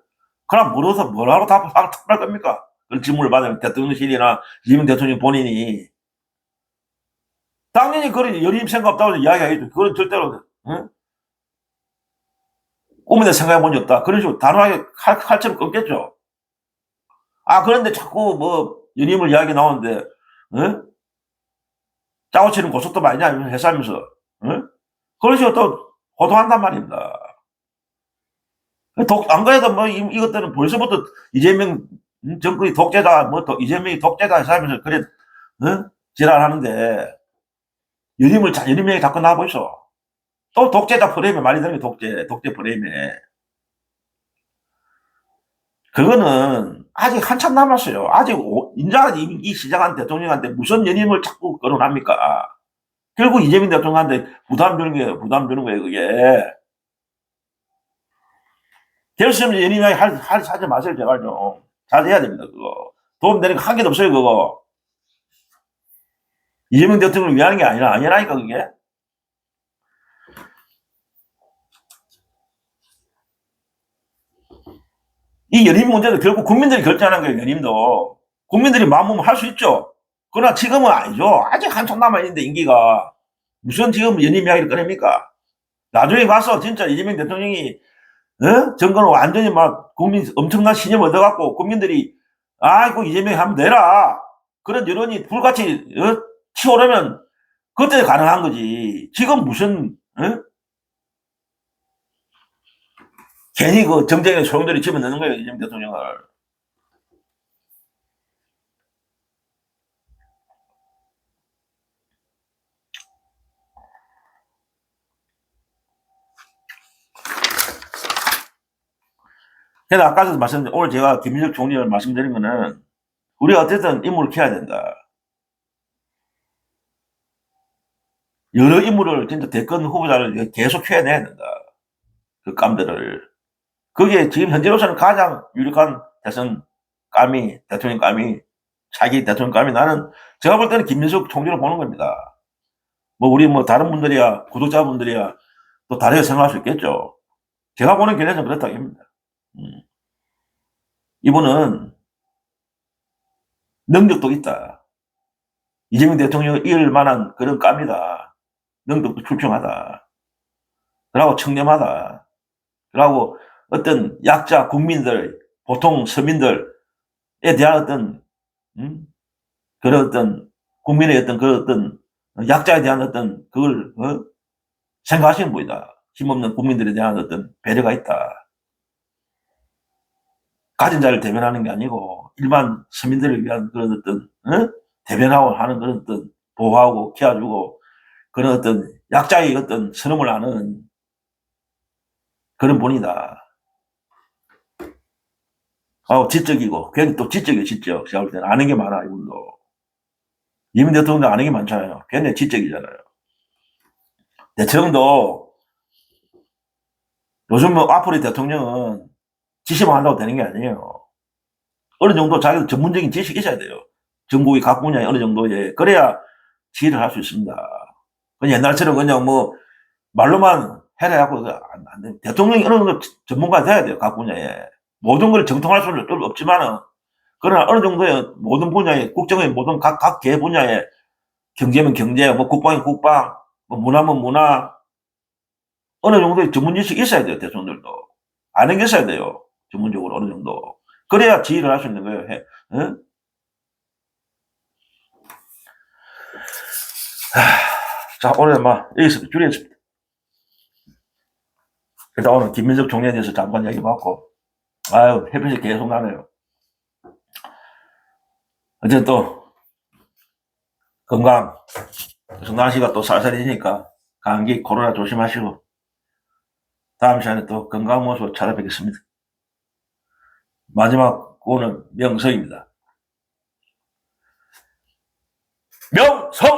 그럼 물어서 뭐라고 답할 겁니까? 그런 질문을 받으면 대통령실이나 이재명 대통령 본인이 당연히 그런 연임 생각 없다고 이야기하겠죠. 그건 절대로 응? 꿈에도 생각해 본 적 없다. 그런 식으로 단호하게 칼처럼 끊겠죠. 그런데 자꾸 뭐 연임을 이야기 나오는데 응? 짜고 치는 고속도 많이 회사하면서 응? 그런 식으로 또 호도한단 말입니다. 안 그래도 뭐 이것들은 벌써부터 이재명 정권이 독재다, 뭐 또 이재명이 독재다 해서 그래 응? 지랄하는데 연임 얘기 자꾸 나오고 있어. 또 독재자 프레임에 말이 되는 게 독재 프레임에. 그거는 아직 한참 남았어요. 아직 인자가 임기 시작한 대통령한테 무슨 연임을 자꾸 거론합니까? 결국 이재명 대통령한테 부담 주는 거예요, 그게. 될 수 없는 연임이 하지 마세요, 제발 좀. 잘 해야 됩니다, 그거. 도움 되는 거 한 개도 없어요, 그거. 이재명 대통령을 위하는 게 아니라니까, 그게. 이 연임 문제도 결국 국민들이 결정하는 거예요, 연임도. 국민들이 마음먹으면 할 수 있죠. 그러나 지금은 아니죠. 아직 한참 남아있는데, 임기가. 무슨 지금 연임 이야기를 꺼냅니까? 나중에 가서 진짜 이재명 대통령이, 정권을 완전히 막 국민 엄청난 신임 얻어갖고 국민들이, 아이고, 이재명이 하면 되라. 그런 여론이 불같이, 치오르면 그때 가능한 거지. 지금 무슨, 괜히 그 정쟁의 소용돌이 집어넣는 거예요, 이재명 대통령을. 그래서 아까도 말씀드린, 오늘 제가 김민석 총리를 말씀드린 거는, 우리가 어쨌든 인물을 키워야 된다. 여러 인물을 진짜 대권 후보자를 계속 키워내야 된다. 그 감들을. 그게 지금 현재로서는 가장 유력한 대통령 감이, 차기 대통령 감이 나는, 제가 볼 때는 김민석 총리를 보는 겁니다. 뭐, 우리 뭐, 다른 분들이야, 구독자분들이야, 또 다르게 생각할 수 있겠죠. 제가 보는 견해는 그렇다고 합니다. 이분은 능력도 있다. 이재명 대통령을 이을 만한 그런 감이다. 능력도 출중하다. 그러고 청렴하다. 그러고 어떤 약자 국민들, 보통 서민들에 대한 어떤, 그런 어떤 국민의 어떤 그 어떤 약자에 대한 어떤 그걸, 생각하시는 분이다. 힘없는 국민들에 대한 어떤 배려가 있다. 가진 자를 대변하는 게 아니고 일반 서민들을 위한 그런 어떤, 대변하고 하는 그런 어떤 보호하고 키워주고 그런 어떤 약자의 어떤 선언을 하는 그런 분이다. 지적이고, 괜히 또 지적이에요, 지적. 제가 볼 때는 아는 게 많아, 이분도. 이민 대통령도 아는 게 많잖아요. 굉장히 지적이잖아요. 대통령도 요즘 뭐 앞으로 대통령은 지시만 한다고 되는 게 아니에요. 어느 정도 자기도 전문적인 지식이 있어야 돼요. 전국의 각 분야에 어느 정도에. 그래야 지휘를 할 수 있습니다. 그냥 옛날처럼 그냥 뭐 말로만 해라 하고 안 돼. 대통령이 어느 정도 전문가가 돼야 돼요. 각 분야에. 모든 걸 정통할 수는 없지만은, 그러나 어느 정도의 모든 분야에, 국정의 모든 각 개 분야에, 경제면 경제, 뭐 국방이면 국방, 뭐 문화면 문화, 어느 정도의 전문 지식이 있어야 돼요. 대통령들도. 아는 게 있어야 돼요. 전문적으로 어느 정도. 그래야 지휘를 할 수 있는 거예요. 응? 자, 오늘 여기서 줄이겠습니다. 일단 오늘 김민석 총리에 대해서 잠깐 얘기해봤고, 아유, 햇빛이 계속 나네요. 어쨌든 또, 건강, 날씨가 또 살살해지니까, 감기, 코로나 조심하시고, 다음 시간에 또 건강한 모습으로 찾아뵙겠습니다. 마지막 구호는 명성입니다. 명성!